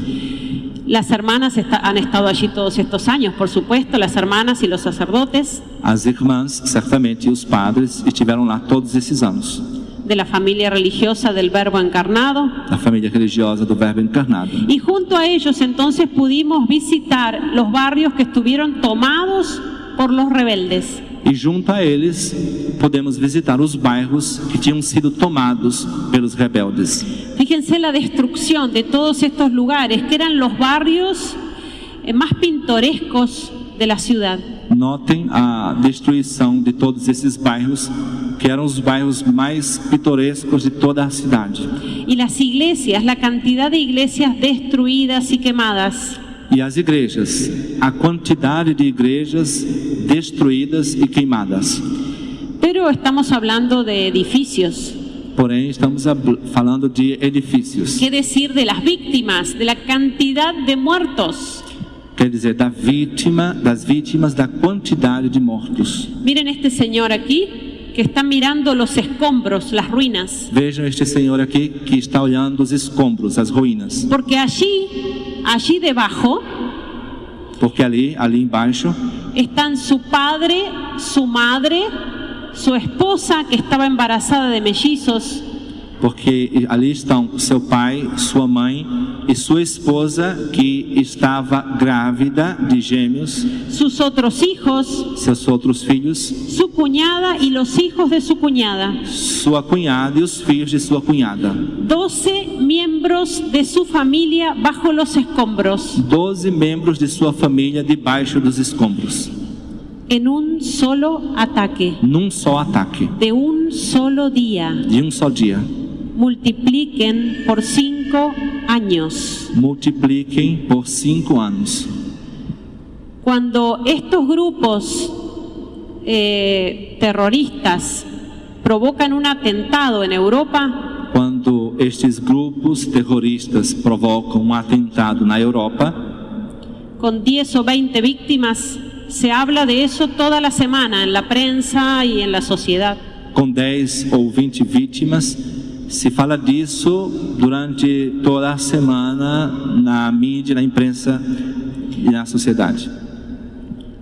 Las hermanas han estado allí todos estos años, por supuesto, las hermanas y los sacerdotes As irmãs, certamente, e os padres estiveram lá todos esses anos. de la familia religiosa del Verbo encarnado. Da família religiosa do Verbo encarnado. Y junto a ellos entonces pudimos visitar los barrios que estuvieron tomados por los rebeldes. E junto a eles, podemos visitar os bairros que tinham sido tomados pelos rebeldes. Fíjense la destrucción de todos estos lugares, que eran los barrios más pintorescos de la ciudad. Notem a destruição de todos esses bairros, que eram os bairros mais pitorescos de toda a cidade. Y las iglesias, la cantidad de iglesias destruidas y quemadas. E as igrejas, a quantidade de igrejas destruídas e queimadas. Pero estamos hablando de edificios. Porém, estamos falando de edifícios. ¿Qué decir de las víctimas, de la cantidad de muertos? Quer dizer, das vítimas, da quantidade de mortos. Miren este señor aquí que está mirando los escombros, las ruinas. Vejam este senhor aqui que está olhando os escombros, as ruínas. Porque allí debajo Porque ali embaixo, están su padre, su madre, su esposa que estaba embarazada de mellizos, porque ali estão seu pai, sua mãe e sua esposa que estava grávida de gêmeos, sus otros hijos, seus outros filhos, su cuñada y los hijos de su cuñada. sua cunhada e os filhos de sua cunhada. 12 miembros de su familia bajo los escombros, 12 membros de sua família debaixo dos escombros, en un solo ataque, num só ataque, de un solo día. de só dia. Multipliquen por 5 años. Multipliquem por 5 anos. Cuando estos grupos terroristas provocan un atentado en Europa, Quando estes grupos terroristas provocam atentado na Europa, con 10 o 20 víctimas, se habla de eso toda la semana en la prensa y en la sociedad. com 10 ou 20 vítimas, se fala disso durante toda a semana na mídia, na imprensa e na sociedade.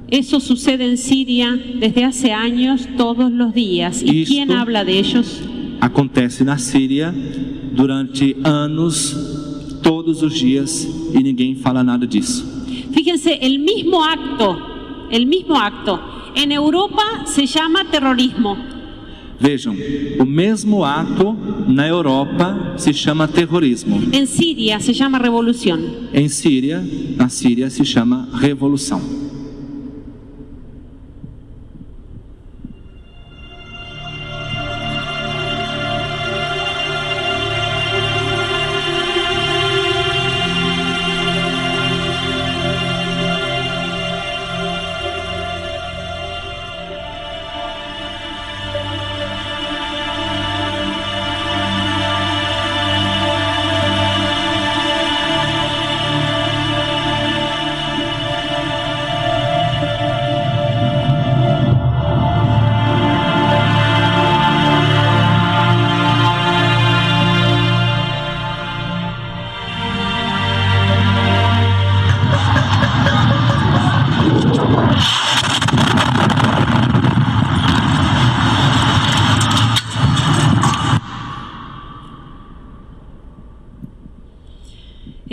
Eso sucede en Siria desde hace años, todos los días. ¿Y Esto- quién habla de ellos? Acontece na Síria durante anos, todos os dias, e ninguém fala nada disso. Fíjense, el mismo acto, en Europa se llama terrorismo. Vejam, o mesmo ato na Europa se chama terrorismo. En Siria se llama revolución. Em Síria, na Síria se chama revolução.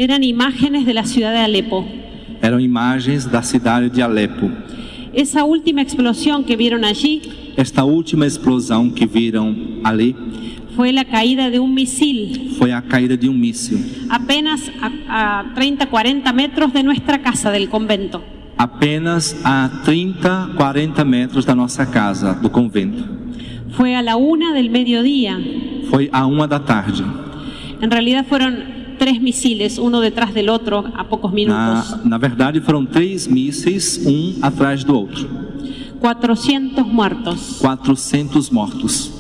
Eran imágenes de la ciudad de Alepo. Eram imagens da cidade de Alepo. Esa última explosión que vieron allí Esta última explosão que viram ali fue la caída de un misil foi a caída de um míssil, apenas a 30, 40 metros de nuestra casa, del convento. apenas a 30, 40 metros da nossa casa, do convento. Fue a la 1 del mediodía. Foi a 1 da tarde. En realidad fueron 3 misiles, uno detrás del otro, a pocos minutos. Na verdade, foram 3 mísseis, um atrás do outro. 400 muertos. 400 mortos.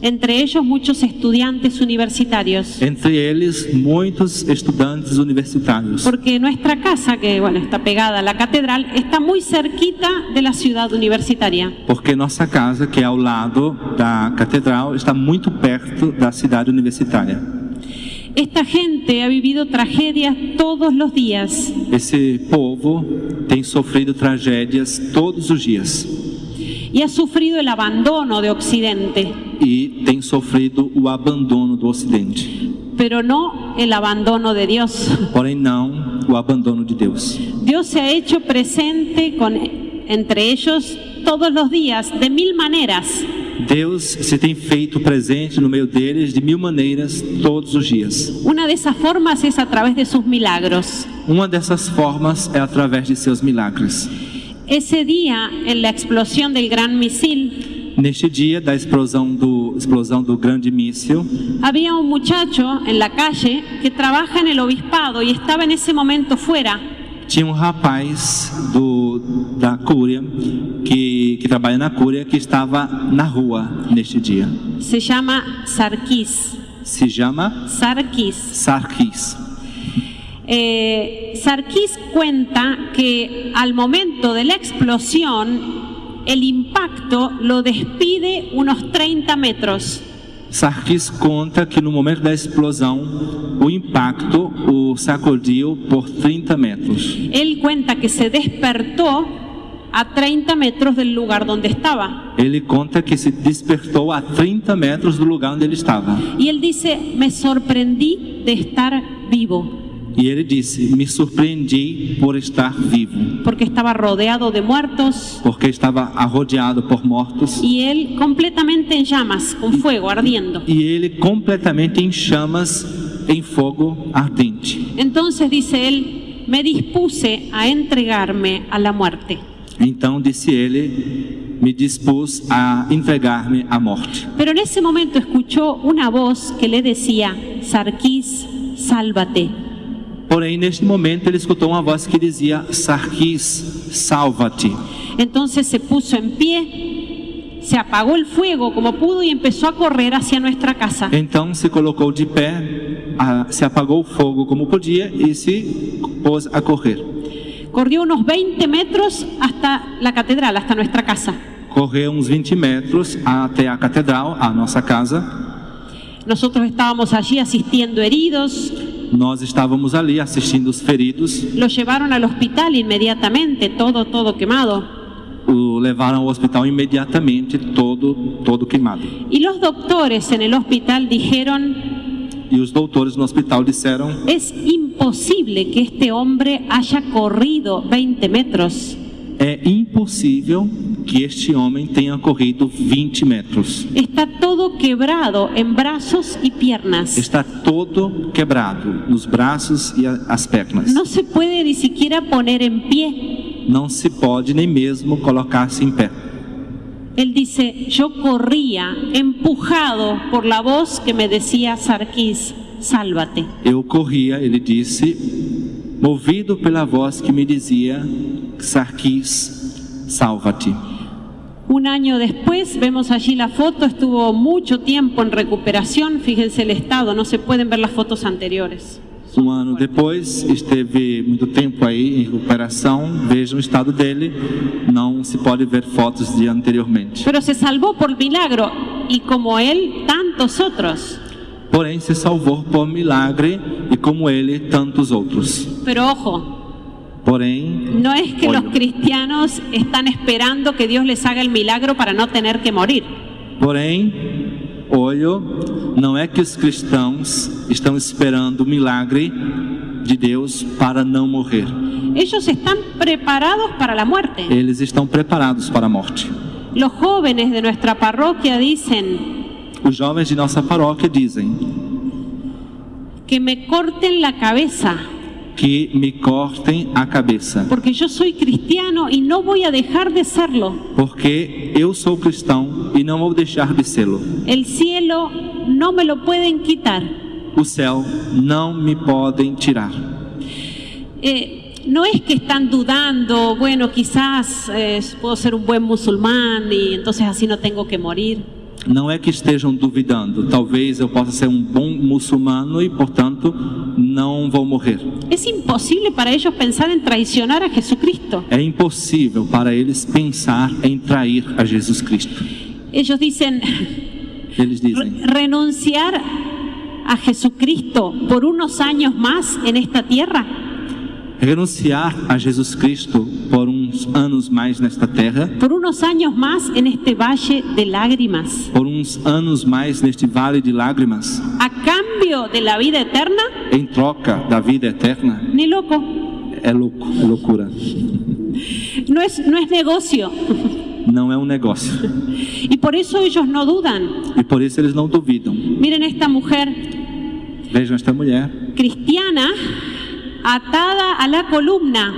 Entre ellos muchos estudiantes universitarios. Entre eles, muitos estudantes universitários. Porque nuestra casa, que bueno, está pegada a la catedral, está muy cerquita de la ciudad universitaria. Porque nossa casa, que é ao lado da catedral, está muito perto da cidade universitária. Esta gente ha vivido tragedias todos los días. Esse povo tem sofrido tragédias todos os dias. Y ha sufrido el abandono de Occidente, E tem sofrido o abandono do Ocidente. pero no el abandono de Dios. Porém, não o abandono de Deus. Dios se ha hecho presente entre ellos todos los días, de 1000 maneras. Deus se tem feito presente no meio deles de 1000 maneiras todos os dias. Una de esas formas es a través de sus milagros. Uma dessas formas é através de seus milagres. Ese día, en la explosión del gran misil, Neste dia da explosão do grande míssil, había un muchacho en la calle que trabaja en el obispado y estaba en ese momento fuera. tinha rapaz da Cúria, que trabalha na Cúria, que estava na rua neste dia. Se llama Sarkis. Se chama Sarkis. Sarkis. Sarkis cuenta que al momento de la explosión, el impacto lo despide unos 30 metros. Sarkis conta que no momento da explosão, o impacto o sacudiu por 30 metros. Él cuenta que se despertó a 30 metros del lugar donde estaba. Ele conta que se despertou a 30 metros do lugar onde ele estava. Y él dice, me sorprendí de estar vivo, E ele disse: me surpreendi por estar vivo, porque estaba rodeado de muertos porque estava rodeado por mortos. y él completamente en llamas, con fuego ardiendo. E ele completamente em chamas, em fogo ardente. Entonces dice él, me dispuse a entregarme a la muerte. Então disse ele: me dispus a entregar-me à morte. Pero en ese momento escuchó una voz que le decía, Sarkis, sálvate. Porém, neste momento, ele escutou uma voz que dizia: Sarkis, salva-te. Entonces se puso en pie, se apagó el fuego como pudo y empezó a correr hacia nuestra casa. Então se colocou de pé, se apagou o fogo como podia e se pôs a correr. Corrió unos 20 metros hasta la catedral, hasta nuestra casa. Correu uns 20 metros até a catedral, a nossa casa. Nosotros estábamos allí asistiendo heridos. Nós estávamos ali assistindo os feridos. Lo llevaron al hospital inmediatamente, todo quemado. O levaram ao hospital imediatamente, todo queimado. Y los doctores en el hospital dijeron, E os doutores no hospital disseram: es imposible que este hombre haya corrido 20 metros. é impossível que este homem tenha corrido 20 metros. Está todo quebrado en brazos y piernas. Está todo quebrado nos braços e as pernas. No se puede ni siquiera poner en pie. Não se pode nem mesmo colocar-se em pé. Él dice, yo corría empujado por la voz que me decía, Sarkis, sálvate. Eu corria, ele disse, movido pela voz que me dizia: Sarkis, salva-te. Un año después, vemos allí la foto, estuvo mucho tiempo en recuperación, fíjense el estado, no se pueden ver las fotos anteriores. Ano depois, esteve muito tempo aí em recuperação. Vejam o estado dele. Não se pode ver fotos de anteriormente. Pero se salvó por milagro, y como él, tantos otros. Porém, se salvou por milagre, e como ele, tantos outros. Pero ojo, Porém, no es que los cristianos están esperando que Dios les haga el milagro para no tener que morir. Porém, olho, não é que os cristãos estão esperando o milagre de Deus para não morrer. Ellos están preparados para la muerte. Eles estão preparados para a morte. Los jóvenes de nuestra parroquia dicen Os jovens de nossa paróquia dizem que me corten la cabeza, que me cortem a cabeça, porque yo soy cristiano y no voy a dejar de serlo. porque eu sou cristão e não vou deixar de sê-lo. El cielo no me lo pueden quitar. O céu não me podem tirar. No es que están dudando, bueno, quizás puedo ser un buen musulmán y entonces así no tengo que morir. Não é que estejam duvidando, talvez eu possa ser um bom muçulmano e, portanto, não vou morrer. Es imposible para ellos pensar en traicionar a Jesucristo. É impossível para eles pensar em trair a Jesus Cristo. Ellos dicen, Eles dizem, renunciar a Jesucristo por unos años más en esta tierra. renunciar a Jesus Cristo por uns anos mais nesta terra, Por unos años más en este valle de lágrimas, por uns anos mais neste vale de lágrimas, a cambio de la vida eterna, em troca da vida eterna, ni loco. é louco, é loucura. No es negocio. Não é um negócio. Y por eso ellos no dudan. E por isso eles não duvidam. Miren esta mujer Vejam esta mulher cristiana atada a la columna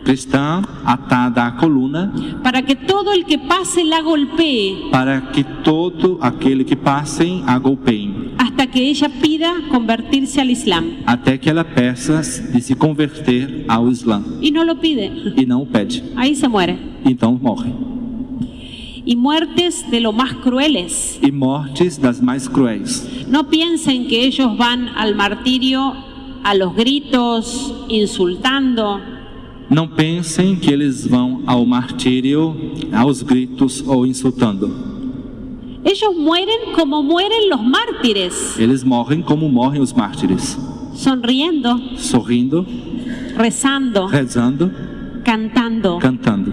cristã atada à coluna, para que todo el que pase la golpee para que todo aquele que passem a golpeiem, hasta que ella pida convertirse al Islam. até que ela peça de se converter ao Islã. Y no lo pide. E não o pede. Ahí se muere. Então morre. Y muertes de lo más crueles. E mortes das mais cruéis. No piensen que ellos van al martirio a los gritos, insultando. Não pensem que eles vão ao martírio aos gritos ou insultando. Ellos mueren como mueren los mártires, Eles morrem como morrem os mártires, sonriendo, sorrindo, rezando, rezando, cantando, cantando,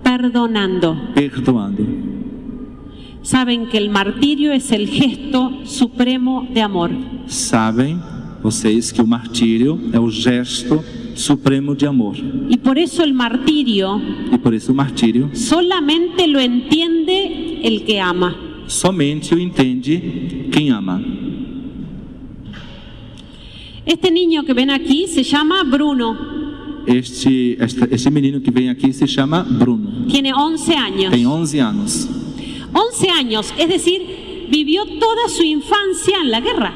perdonando. perdoando. Saben que el martirio es el gesto supremo de amor. Sabem vocês que o martírio é o gesto supremo de amor. Y por eso el martirio E por isso o martírio solamente lo entiende el que ama. somente o entende quem ama. Este niño que ven aquí se llama Bruno, Este menino que vem aqui se chama Bruno. tiene 11 años. Tem 11 anos. 11 años, es decir, vivió toda su infancia en la guerra.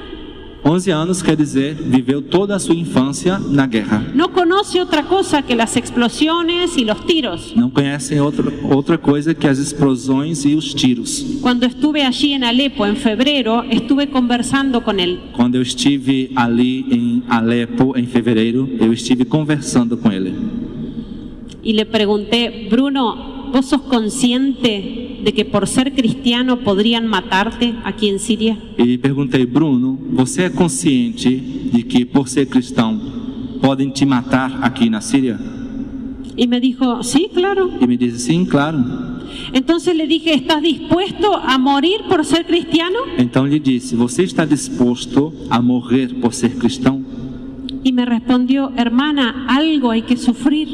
11 anos quer dizer, viveu toda a sua infância na guerra. No conoce otra cosa que las explosiones y los tiros. Não conhecem outra coisa que as explosões e os tiros. Cuando estuve allí en Alepo en febrero, estuve conversando con él. Quando eu estive ali em Alepo em fevereiro, eu estive conversando com ele. Y le pregunté, Bruno, ¿vos sos consciente de que por ser cristiano podrían matarte aquí en Siria? E perguntei, Bruno, você é consciente de que por ser cristão podem te matar aqui na Síria? Y me dijo, sí, claro. E me disse, sim, claro. Entonces le dije, ¿estás dispuesto a morir por ser cristiano? Então lhe disse, você está disposto a morrer por ser cristão? Y me respondió, hermana, algo hay que sufrir.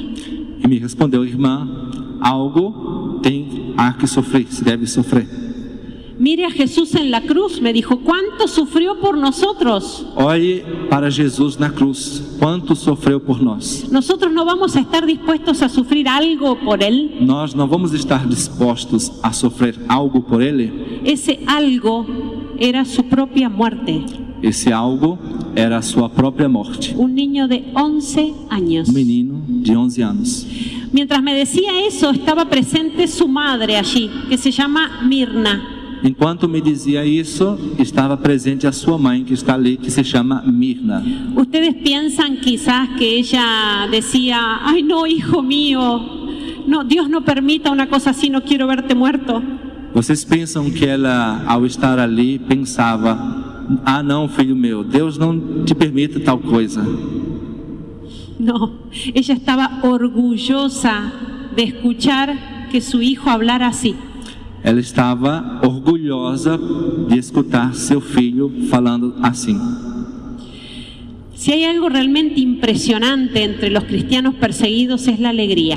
E me respondeu, irmã, algo há que sofrer, se deve sofrer. Mire a Jesús en la cruz, me dijo, ¿cuánto sufrió por nosotros? Olhe para Jesus na cruz, quanto sofreu por nós. Nosotros no vamos a estar dispuestos a sufrir algo por Él. Nós não vamos estar dispostos a sofrer algo por Ele? Ese algo era su propia muerte. Esse algo era a sua própria morte. Un niño de 11 años. Um menino de 11 anos. Mientras me decía eso, estaba presente su madre allí, que se llama Mirna. Enquanto me dizia isso, estava presente a sua mãe, que está ali, que se chama Mirna. Ustedes piensan quizás que ella decía, ay no, hijo mío, no, Dios no permita una cosa así, no quiero verte muerto. Vocês pensam que ela, ao estar ali, pensava, ah não, filho meu, Deus não te permite tal coisa. No, ella estaba orgullosa de escuchar que su hijo hablara así. Ela estava orgulhosa de escutar seu filho falando assim. Si hay algo realmente impresionante entre los cristianos perseguidos es la alegría.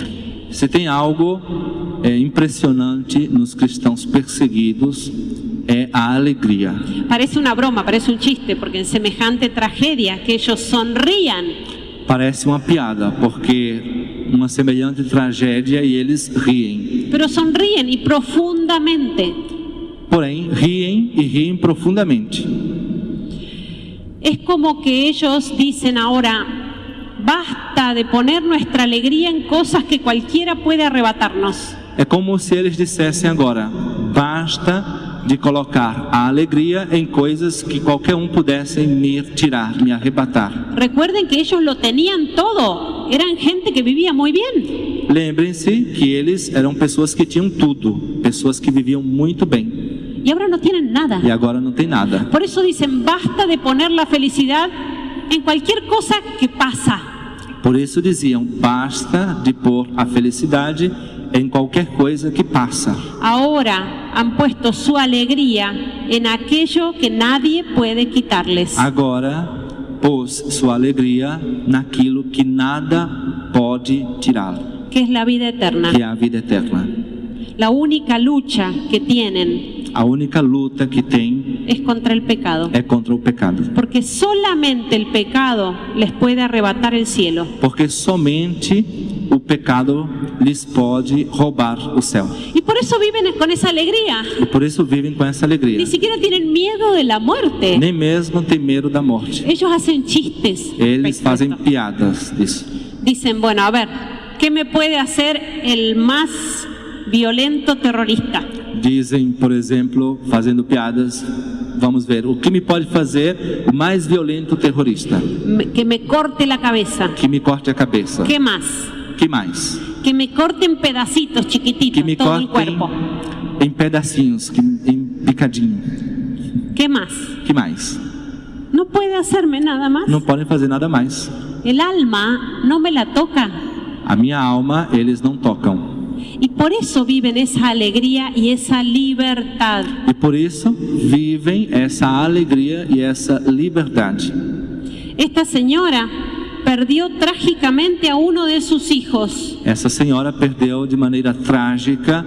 Se tem algo impressionante nos cristãos perseguidos, é a alegria. Parece una broma, parece un chiste, porque en semejante tragedia que ellos sonrían. Parece uma piada, porque uma semelhante tragédia e eles riem. Pero sonríen y profundamente. Porém, riem e riem profundamente. Es como que ellos dicen ahora, basta de poner nuestra alegría en cosas que cualquiera puede arrebatarnos. É como se eles dissessem agora: basta de colocar a alegria em coisas que qualquer pudesse me tirar, me arrebatar. Recuerden que ellos lo tenían todo, eran gente que vivía muy bien. Lembrem-se que eles eram pessoas que tinham tudo, pessoas que viviam muito bem. Y ahora no tienen nada. E agora não tem nada. Por eso dicen, basta de poner la felicidad en cualquier cosa que pasa. Por isso diziam: basta de pôr a felicidade em qualquer coisa que passa. Ahora han puesto su alegría en aquello que nadie puede quitarles. Agora pôs sua alegria naquilo que nada pode tirá-la, Que es la vida eterna. que é a vida eterna. La única lucha que tienen A única luta que tem es contra el pecado. é contra o pecado. Porque solamente el pecado les puede arrebatar el cielo. Porque somente o pecado lhes pode roubar o céu. Y por eso viven con esa alegría. E por isso vivem com essa alegria. Ni siquiera tienen miedo de la muerte. Nem mesmo tem medo da morte. Ellos hacen chistes. Eles respecto a fazem esto. piadas disso. Dicen, bueno, a ver, ¿qué me puede hacer el más violento terrorista? Dizem, por exemplo, fazendo piadas, vamos ver, o que me pode fazer o mais violento terrorista? Que me corte la cabeza. Que me corte a cabeça. ¿Qué más? Que mais? Que me corte en pedacitos Que chiquititos me todo el cortem cuerpo. em pedacinhos, em picadinho. ¿Qué más? Que mais? No puede hacerme nada más. Não podem fazer nada mais. El alma no me la toca. A minha alma eles não tocam. Y por eso viven esa alegría y esa libertad. E por isso vivem essa alegria e essa liberdade. Esta señora perdió trágicamente a uno de sus hijos Essa senhora perdeu de maneira trágica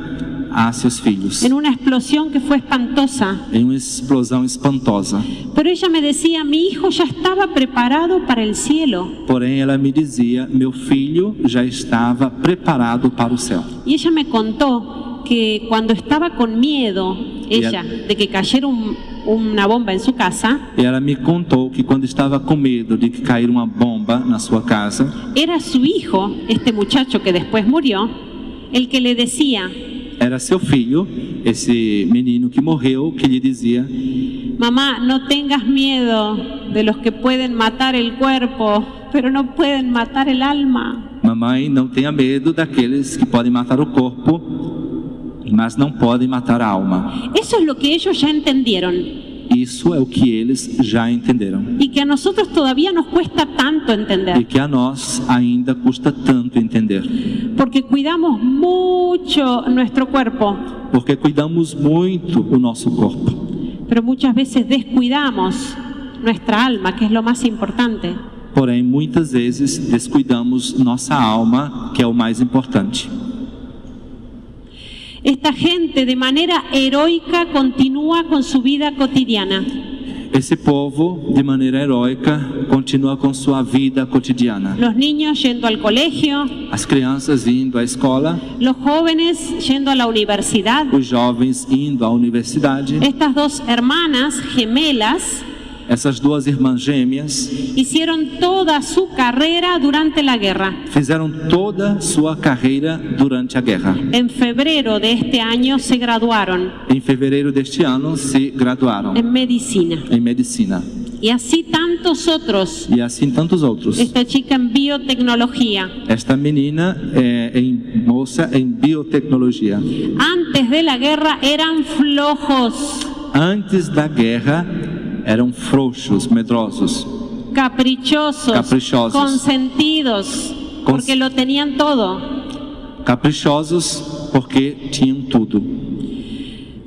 a seus filhos, en una explosión que fue espantosa. em uma explosão espantosa. Pero ella me decía, mi hijo ya estaba preparado para el cielo. Porém, ela me dizia: meu filho já estava preparado para o céu. Y ella me contó que cuando estaba con miedo, ella, de que cayera una bomba en su casa, E ela me contou que quando estava com medo de que cair uma bomba na sua casa, era su hijo, este muchacho que después murió, el que le decía, era seu filho, esse menino que morreu, que lhe dizia: mamá, no tengas miedo de los que pueden matar el cuerpo, pero no pueden matar el alma. mamãe, não tenha medo daqueles que podem matar o corpo, mas não podem matar a alma. Eso es lo que ellos ya entendieron Isso é o que eles já entenderam y que a nosotros todavía nos cuesta tanto e entender, que a nós ainda custa tanto entender, porque cuidamos mucho nuestro cuerpo, porque cuidamos muito o nosso corpo, pero muchas veces descuidamos nuestra alma, que es lo más importante. porém muitas vezes descuidamos nossa alma, que é o mais importante. Esta gente de manera heroica continúa con su vida cotidiana. Esse povo, de maneira heróica, continua com sua vida cotidiana. Los niños yendo al colegio, As crianças indo à escola, los jóvenes yendo a la universidad. os jovens indo à universidade. Estas dos hermanas gemelas Essas duas irmãs gêmeas hicieron toda su carrera durante la guerra. fizeram toda sua carreira durante a guerra. En febrero de este año se graduaron Em fevereiro deste ano se graduaram en medicina. em medicina. Y así tantos otros. E assim tantos outros. Esta chica en biotecnología. Esta menina moça em biotecnologia. Antes de la guerra eran flojos, Antes da guerra eram frouxos, medrosos, caprichosos, Caprichosos. consentidos, porque lo tenían todo. caprichosos porque tinham tudo.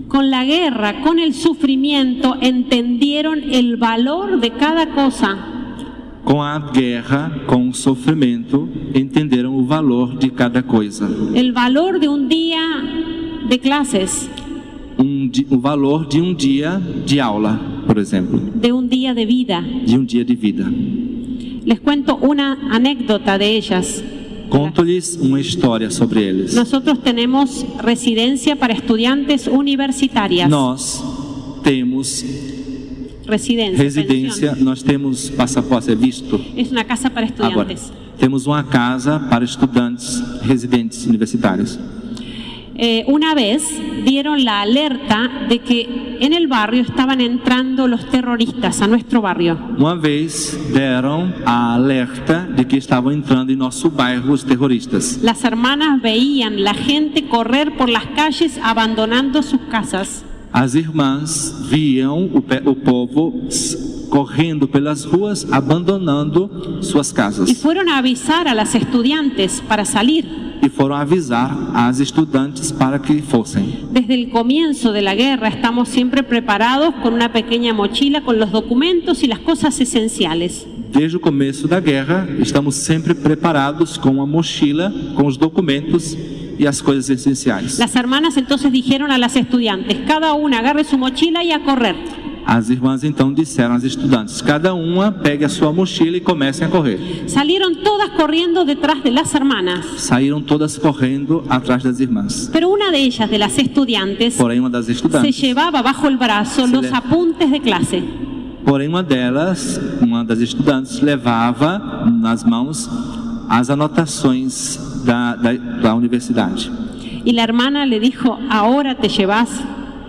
Con la guerra, con el sufrimiento, entendieron el valor de cada cosa. Com a guerra, com o sofrimento, entenderam o valor de cada coisa. El valor de un día de clases, O valor de dia de aula, por exemplo, de un día de vida. de dia de vida. Les cuento una anécdota de ellas. Conto-lhes uma história sobre eles. Nosotros tenemos residencia para estudiantes universitarias. Nós temos residência, pensión. nós temos passaporte, é visto. Es una casa para Agora, estudiantes. temos uma casa para estudantes residentes universitários. Una vez dieron la alerta de que en el barrio estaban entrando los terroristas a nuestro barrio. Uma vez deram a alerta de que estavam entrando em nosso bairro os terroristas. Las hermanas veían la gente correr por las calles abandonando sus casas. As irmãs viam o povo correndo pelas ruas, abandonando suas casas. Y fueron a avisar a las estudiantes para salir. E foram avisar as estudantes para que fossem. Desde el comienzo de la guerra estamos siempre preparados con una pequeña mochila con los documentos y las cosas esenciales. Desde o começo da guerra, estamos sempre preparados com uma mochila, com os documentos e as coisas essenciais. Las hermanas entonces dijeron a las estudiantes, cada una agarre su mochila y a correr. As irmãs então disseram às estudantes, cada uma pegue a sua mochila e comecem a correr. Salieron todas corriendo detrás de las hermanas. Saíram todas correndo atrás das irmãs. Pero una de ellas, de las estudiantes, Porém, uma das se estudantes, llevaba bajo el brazo los apuntes de clase. porém uma das estudantes levava nas mãos as anotações da universidade. Y la hermana le dijo, ahora te llevas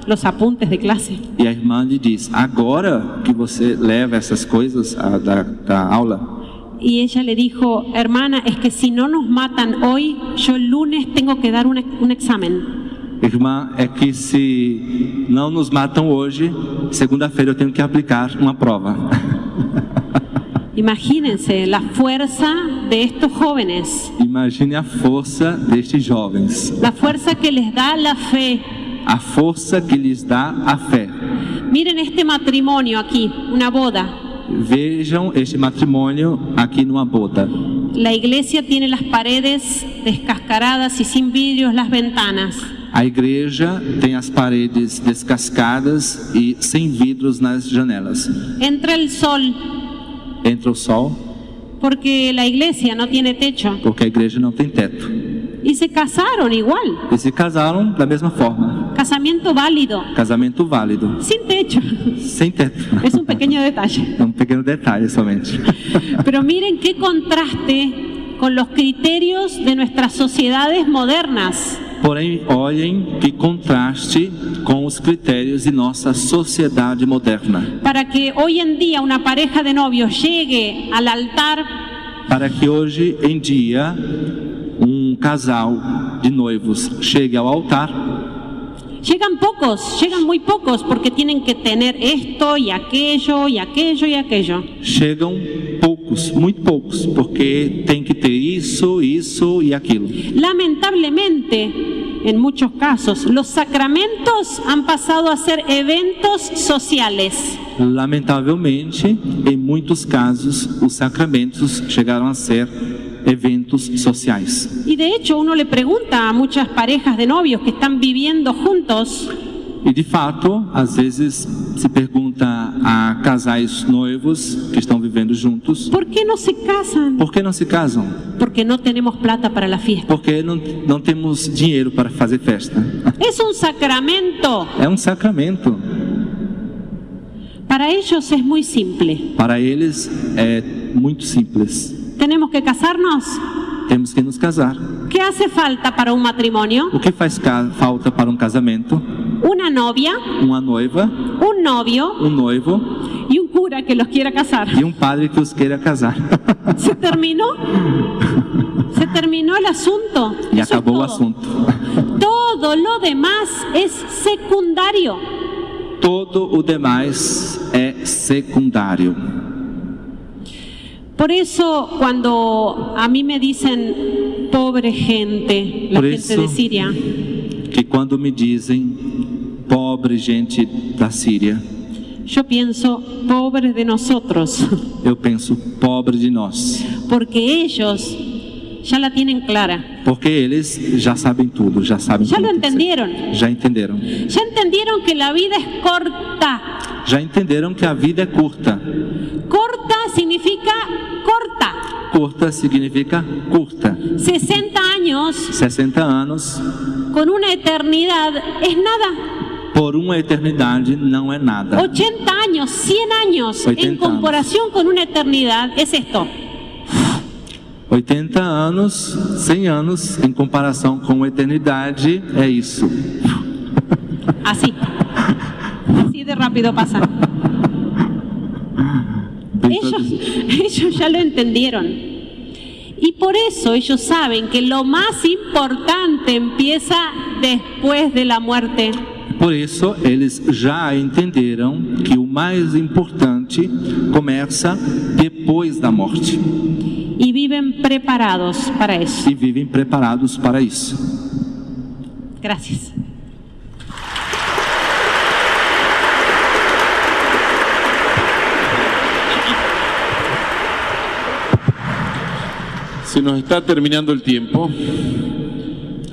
los apuntes de clase. E a irmã lhe diz, agora que você leva essas coisas da aula? Y ella le dijo, hermana, es que si no nos matan hoy, yo el lunes tengo que dar un examen. Irmã, é que se não nos matam hoje, segunda-feira eu tenho que aplicar uma prova. Imagínense la fuerza de estos jóvenes, Imagine a força destes jovens, la fuerza que les da la fe. a força que lhes dá a fé. Miren este matrimonio aquí, una boda. Vejam este matrimônio aqui numa boda. La iglesia tiene las paredes descascaradas y sin vidrios las ventanas. A igreja tem as paredes descascadas e sem vidros nas janelas. Entra el sol Entra o sol, porque la iglesia no tiene techo. porque a igreja não tem teto. Y se casaron igual. E se casaram da mesma forma. Casamiento válido, Casamento válido, sin techo. sem teto. Es un pequeño detalle. É um pequeno detalhe somente. Pero miren qué contraste con los criterios de nuestras sociedades modernas. Porém, olhem que contraste com os critérios de nossa sociedade moderna. Para que hoy en día una pareja de novios llegue al altar, Para que hoje em dia casal de noivos chegue ao altar, llegan muy pocos porque tienen que tener esto y aquello y aquello y aquello. chegam poucos, muito poucos, porque tem que ter isso e aquilo. Lamentablemente, en muchos casos, los sacramentos han pasado a ser eventos sociales. Lamentavelmente, em muitos casos, os sacramentos chegaram a ser eventos sociais. Y de hecho uno le pregunta a muchas parejas de novios que están viviendo juntos, E de fato, às vezes se pergunta a casais noivos que estão vivendo juntos, ¿por qué no se casan? por que não se casam? Porque no tenemos plata para la fiesta. Porque não temos dinheiro para fazer festa. Es un sacramento. É um sacramento. Para ellos es muy simple. Para eles é muito simples. ¿Tenemos que casarnos? Temos que nos casar. ¿Qué hace falta para un matrimonio? O que faz falta para um casamento? Una novia, Uma noiva, un novio um noivo y un cura que los quiera casar. e um padre que os queira casar. ¿Se terminó? Se terminó el asunto. E Eso es acabou o todo. assunto. Todo lo demás es secundario. Todo o demais é secundário. Por eso cuando a mí me dicen pobre gente, la Por gente eso- de Siria, Que quando me dizem pobre gente da Síria, Yo pienso, pobres de nosotros, Eu penso, pobre de nós. porque ellos ya la tienen clara. Porque eles já sabem tudo, já sabem Ya como lo tem que ser. entendieron. Já entenderam. Ya entendieron que la vida es corta. Já entenderam que a vida é curta. Corta significa corta. Curta significa curta. 60 años 60 anos con una eternidad es nada. por uma eternidade não é nada. 80 años, 100 años 80 en comparación con una eternidad es esto. 80 anos, 100 anos, em comparação com a eternidade, é isso. Así. Así de rápido pasa. Ellos ya lo entendieron. Y por eso ellos saben que lo más importante empieza después de la muerte. Por isso, eles já entenderam que o mais importante começa depois da morte. Y viven preparados para eso. E vivem preparados para isso. Gracias. Se nos está terminando el tiempo,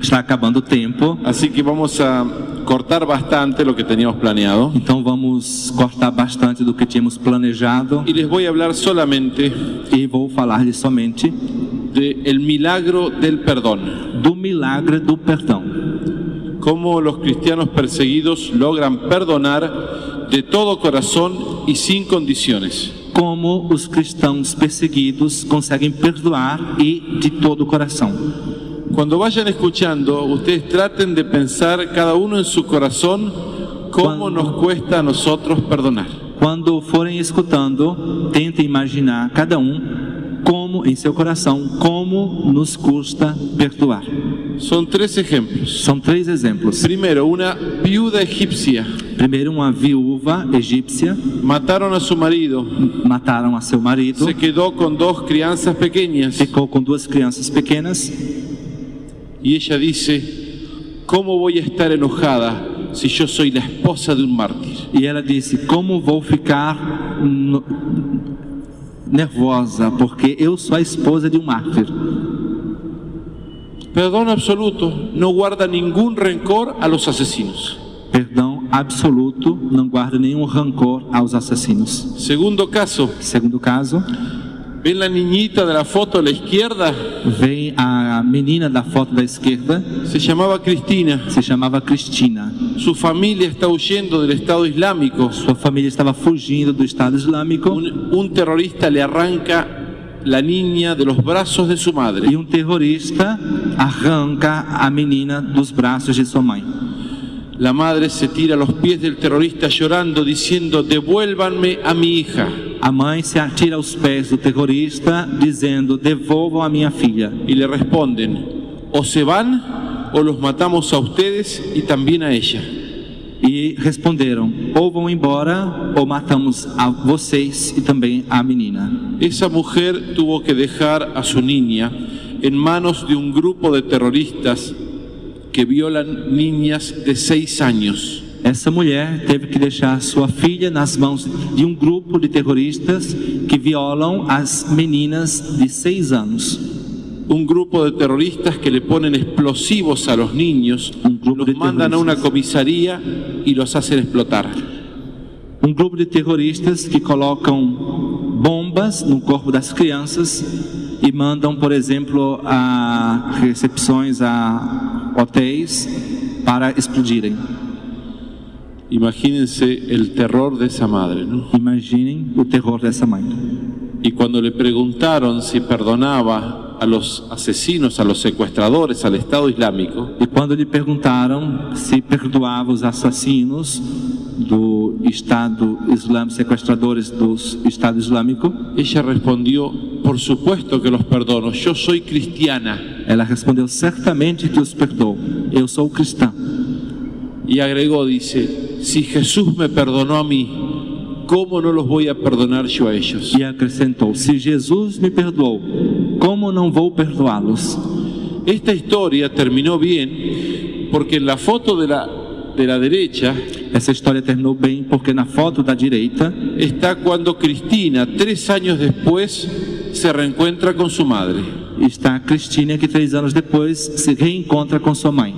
Está acabando o tempo, así que vamos a cortar bastante lo que teníamos planeado. então vamos cortar bastante do que tínhamos planejado Y les voy a hablar solamente e vou falar-lhes somente del milagro del perdón. do milagre do perdão. Cómo los cristianos perseguidos logran perdonar de todo corazón y sin condiciones. Como os cristãos perseguidos conseguem perdoar e de todo o coração. Cuando vayan escuchando, ustedes traten de pensar cada uno en su corazón cómo nos cuesta a nosotros perdonar. Quando forem escutando, tentem imaginar cada como em seu coração, como nos custa perdoar. Son tres ejemplos. São 3 exemplos. Primero, una viuda egipcia. Primeiro, uma viúva egípcia, Mataron a su marido. mataram a seu marido, Se quedó con 2 crianzas pequeñas. ficou com 2 crianças pequenas Y ella dice, ¿cómo voy a estar enojada si yo soy la esposa de un mártir? e ela disse: como vou ficar nervosa, porque eu sou a esposa de um mártir. Perdón absoluto, no guarda ningún rencor a los asesinos. Perdão absoluto, não guarda nenhum rancor aos assassinos. Segundo caso, Segundo caso, ¿ven la niñita de la foto a la izquierda? vem a menina da foto da esquerda, Se llamaba Cristina. se chamava Cristina. Su familia está huyendo del Estado Islámico. Sua família estava fugindo do Estado Islâmico Un terrorista le arranca la niña de los brazos de su madre. e terrorista arranca a menina dos braços de sua mãe. La madre se tira a los pies del terrorista llorando, diciendo, devuélvanme a mi hija. A mãe se atira aos pés do terrorista, dizendo: devolvam a minha filha. Y le responden, o se van o los matamos a ustedes y también a ella. E responderam: ou vão embora, ou matamos a vocês e também a menina. Esa mujer tuvo que dejar a su niña en manos de un grupo de terroristas que violan niñas de 6 años. Essa mulher teve que deixar sua filha nas mãos de um grupo de terroristas que violam as meninas de 6 anos. Un grupo de terroristas que le ponen explosivos a los niños, grupo de los mandan a una terroristas. comisaría y los hacen explotar. Um grupo de terroristas que colocam bombas no corpo das crianças e mandam, por exemplo, a recepções, a hotéis para explodirem. Imagínense el terror de esa madre, ¿no? Imaginem o terror dessa mãe. Y cuando le preguntaron si perdonaba a los asesinos, a los secuestradores, al Estado Islámico, E quando lhe perguntaram se perdoava os assassinos do Estado Islâmico, sequestradores do Estado Islâmico, ella respondió, por supuesto que los perdono, yo soy cristiana. ela respondeu: certamente que os perdoo, eu sou cristã. Y agregó, dice, si Jesús me perdonó a mí, ¿cómo no los voy a perdonar yo a ellos? E acrescentou: se Jesus me perdoou, como não vou perdoá-los? Esta historia terminó bien porque en la foto de la de la derecha Essa história terminou bem porque na foto da direita está cuando Cristina, 3 años después, se reencuentra con su madre. está a Cristina, que 3 anos depois se reencontra com sua mãe.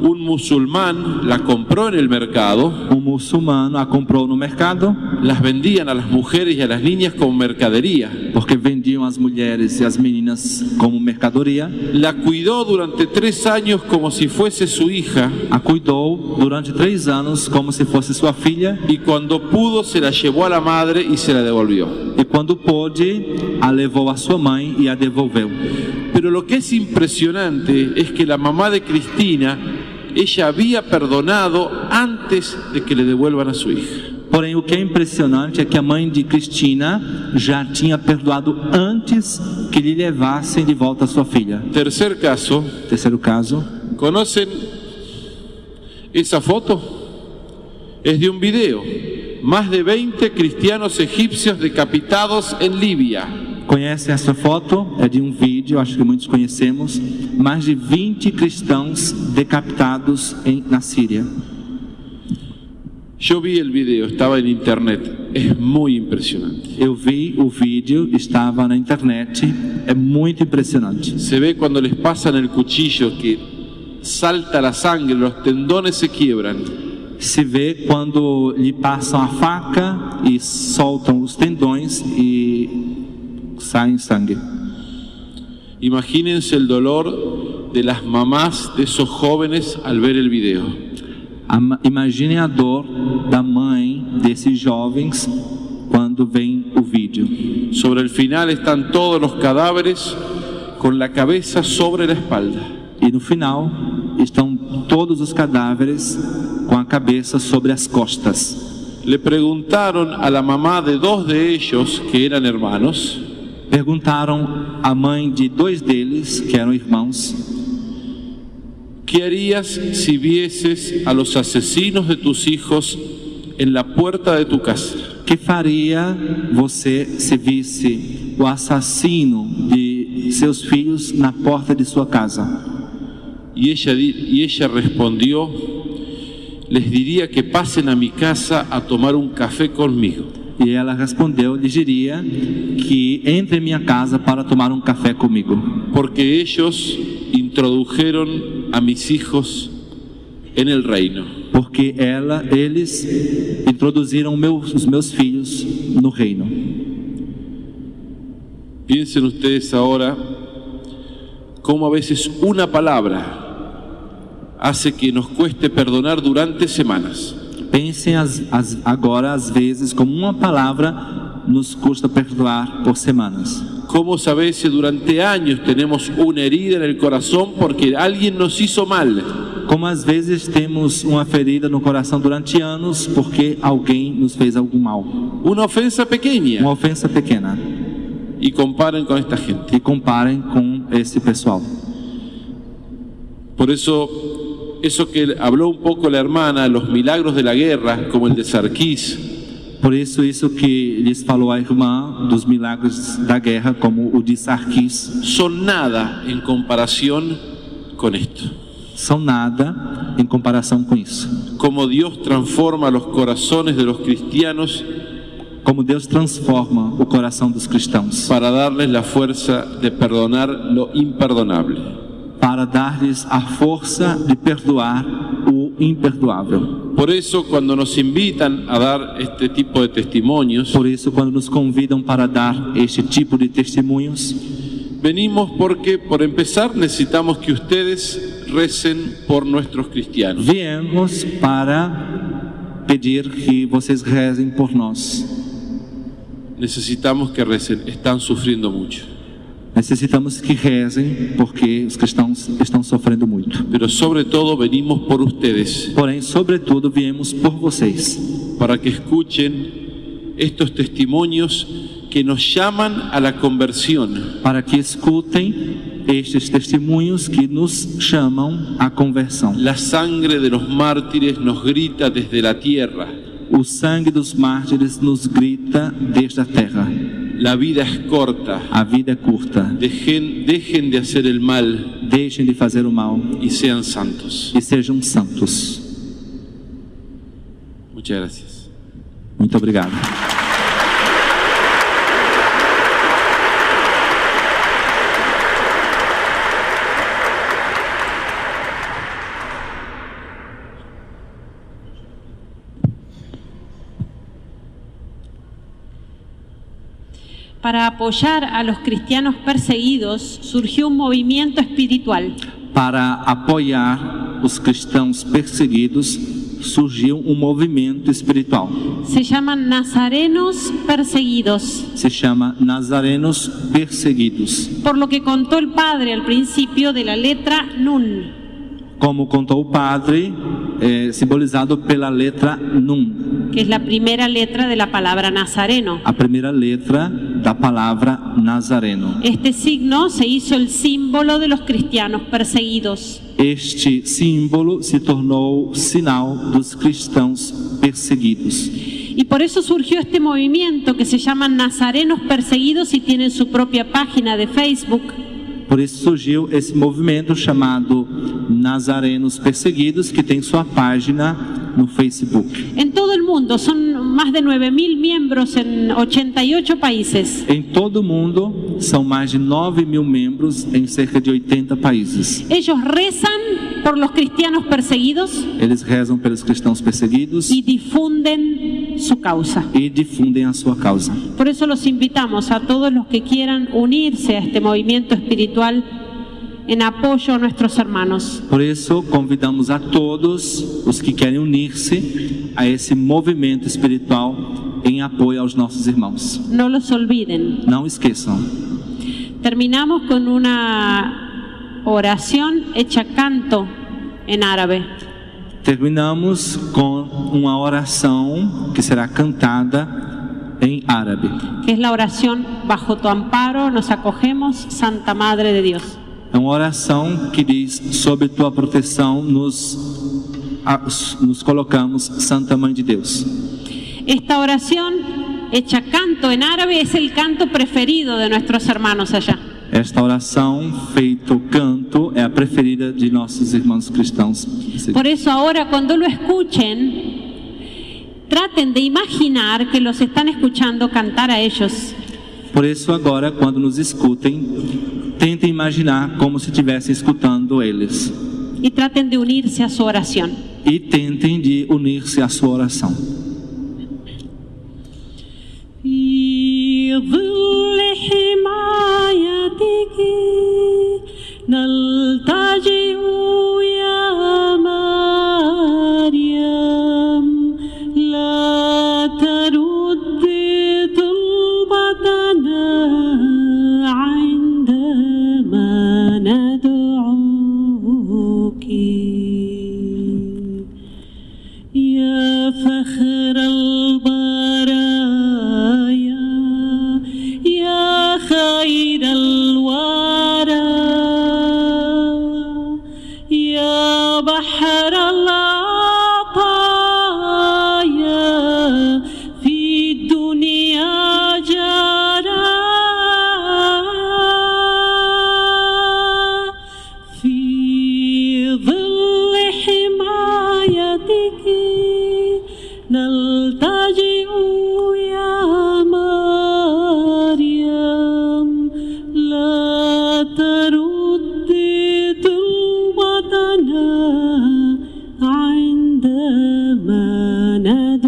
Un musulmán la compró en el mercado, Muçulmano a comprou no mercado las vendían a las mujeres y a las niñas como mercadería. porque vendiam as mulheres e as meninas como mercadoria. La cuidó durante 3 años como si fuese su hija A cuidou durante 3 anos como se fosse sua filha y cuando pudo se la llevó a la madre y se la devolvió. e quando pôde a levou a sua mãe e a devolveu. Pero lo que es impresionante es que la mamá de Cristina, ella había perdonado antes de que le devuelvan a su hija. Porém, o que é impressionante é que a mãe de Cristina já tinha perdoado antes que lhe levassem de volta a sua filha. Tercer caso, Terceiro caso, ¿conocen esa foto? Es de un video. Más de 20 cristianos egipcios decapitados en Libia. conhece essa foto? É de um vídeo, acho que muitos conhecemos. Mais de 20 cristãos decapitados na Síria. Yo vi el video, estaba en internet. Es muy impresionante. Eu vi o vídeo, estava na internet. É muito impressionante. Se ve cuando les pasan el cuchillo que salta la sangre, los tendones se quiebran. Se vê quando lhe passam a faca e soltam os tendões e saem sangue. Imagínense el dolor de las mamás de esos jóvenes al ver el video. Imagine a dor da mãe desses jovens quando vem o vídeo. Sobre el final están todos los cadáveres con la cabeza sobre la espalda. E no final estão todos os cadáveres com a cabeça sobre as costas. Le preguntaron a la mamá de 2 de ellos, que eran hermanos, Perguntaram à mãe de 2 deles, que eram irmãos, ¿qué harías si vieses a los asesinos de tus hijos en la puerta de tu casa? que faria você se visse o assassino de seus filhos na porta de sua casa? Y ella respondió, les diría que pasen a mi casa a tomar un café conmigo. E ela respondeu, lhe diria que entre em minha casa para tomar um café comigo, Porque ellos introdujeron a mis hijos en el reino. porque eles introduziram os meus filhos no reino. Piensen ustedes ahora cómo a veces una palabra hace que nos cueste perdonar durante semanas. Pensem agora, às vezes, como uma palavra nos custa perdoar por semanas. ¿Cómo sabés si durante años tenemos una herida en el corazón porque alguien nos hizo mal? Como às vezes temos uma ferida no coração durante anos porque alguém nos fez algum mal. Una ofensa pequeña. Uma ofensa pequena. Y comparen con esta gente. E comparem com esse pessoal. Por eso que habló un poco la hermana, los milagros de la guerra, como el de Sarkis, Por isso que lhes falou a irmã dos milagres da guerra, como o de Sarkis, son nada en comparación con esto. são nada em comparação com isso. Como Dios transforma los corazones de los cristianos Como Deus transforma o coração dos cristãos para darles la fuerza de perdonar lo imperdonable. para dar-lhes a força de perdoar o imperdoável. Por eso cuando nos invitan a dar este tipo de testimonios, Por isso, quando nos convidam para dar este tipo de testemunhos, venimos porque, por empezar, necesitamos que ustedes recen por nuestros cristianos. viemos para pedir que vocês rezem por nós. Necesitamos que recen, están sufriendo mucho. Necessitamos que rezem porque os cristãos estão sofrendo muito. Pero sobre todo venimos por ustedes, Porém, sobretudo, viemos por vocês, para que escuchen estos testimonios que nos llaman a la conversión. para que escutem estes testemunhos que nos chamam à conversão. La sangre de los mártires nos grita desde la tierra. O sangue dos mártires nos grita desde a terra. La vida es corta. A vida é curta. Dejen de hacer el mal Deixem de fazer o mal y sean santos. e sejam santos. Muchas gracias. Muito obrigado. Para apoyar a los cristianos perseguidos, surgió un movimiento espiritual. Para apoiar os cristãos perseguidos, surgiu um movimento espiritual. Se llaman Nazarenos Perseguidos, Se chama Nazarenos Perseguidos. por lo que contó el padre al principio de la letra Nun. Como contou o padre, simbolizado pela letra Nun, Que es la primera letra de la palabra Nazareno. a primeira letra da palavra Nazareno. Este signo se hizo el símbolo de los cristianos perseguidos. Este símbolo se tornou sinal dos cristãos perseguidos. Y por eso surgió este movimiento que se llama Nazarenos Perseguidos y tienen su propia página de Facebook. Por isso surgiu esse movimento chamado Nazarenos Perseguidos, que tem sua página no Facebook. En todo el mundo son más de 9.000 miembros en 88 países. Em todo o mundo, são mais de 9.000 membros em cerca de 80 países. Ellos rezan por los cristianos perseguidos Eles rezam pelos cristãos perseguidos y difunden su causa. e difundem a sua causa. Por eso los invitamos a todos los que quieran unirse a este movimiento espiritual en apoyo a nuestros hermanos. Por isso, convidamos a todos os que querem unir-se a esse movimento espiritual em apoio aos nossos irmãos. No los olviden. Não esqueçam. Terminamos con una oración hecha canto en árabe. Terminamos com uma oração que será cantada em árabe. Que es la oración: bajo tu amparo nos acogemos, Santa Madre de Dios. É uma oração que diz: sob tua proteção nos colocamos, Santa Mãe de Deus. Esta oración hecha canto en árabe es el canto preferido de nuestros hermanos allá. Esta oração, feito canto, é a preferida de nossos irmãos cristãos. Por eso ahora, cuando lo escuchen, traten de imaginar que los están escuchando cantar a ellos. Por isso agora, quando nos escutem, tentem imaginar como se estivessem escutando eles. Y traten de unirse a su oración. E tentem de unir-se à sua oração. عندما ندعو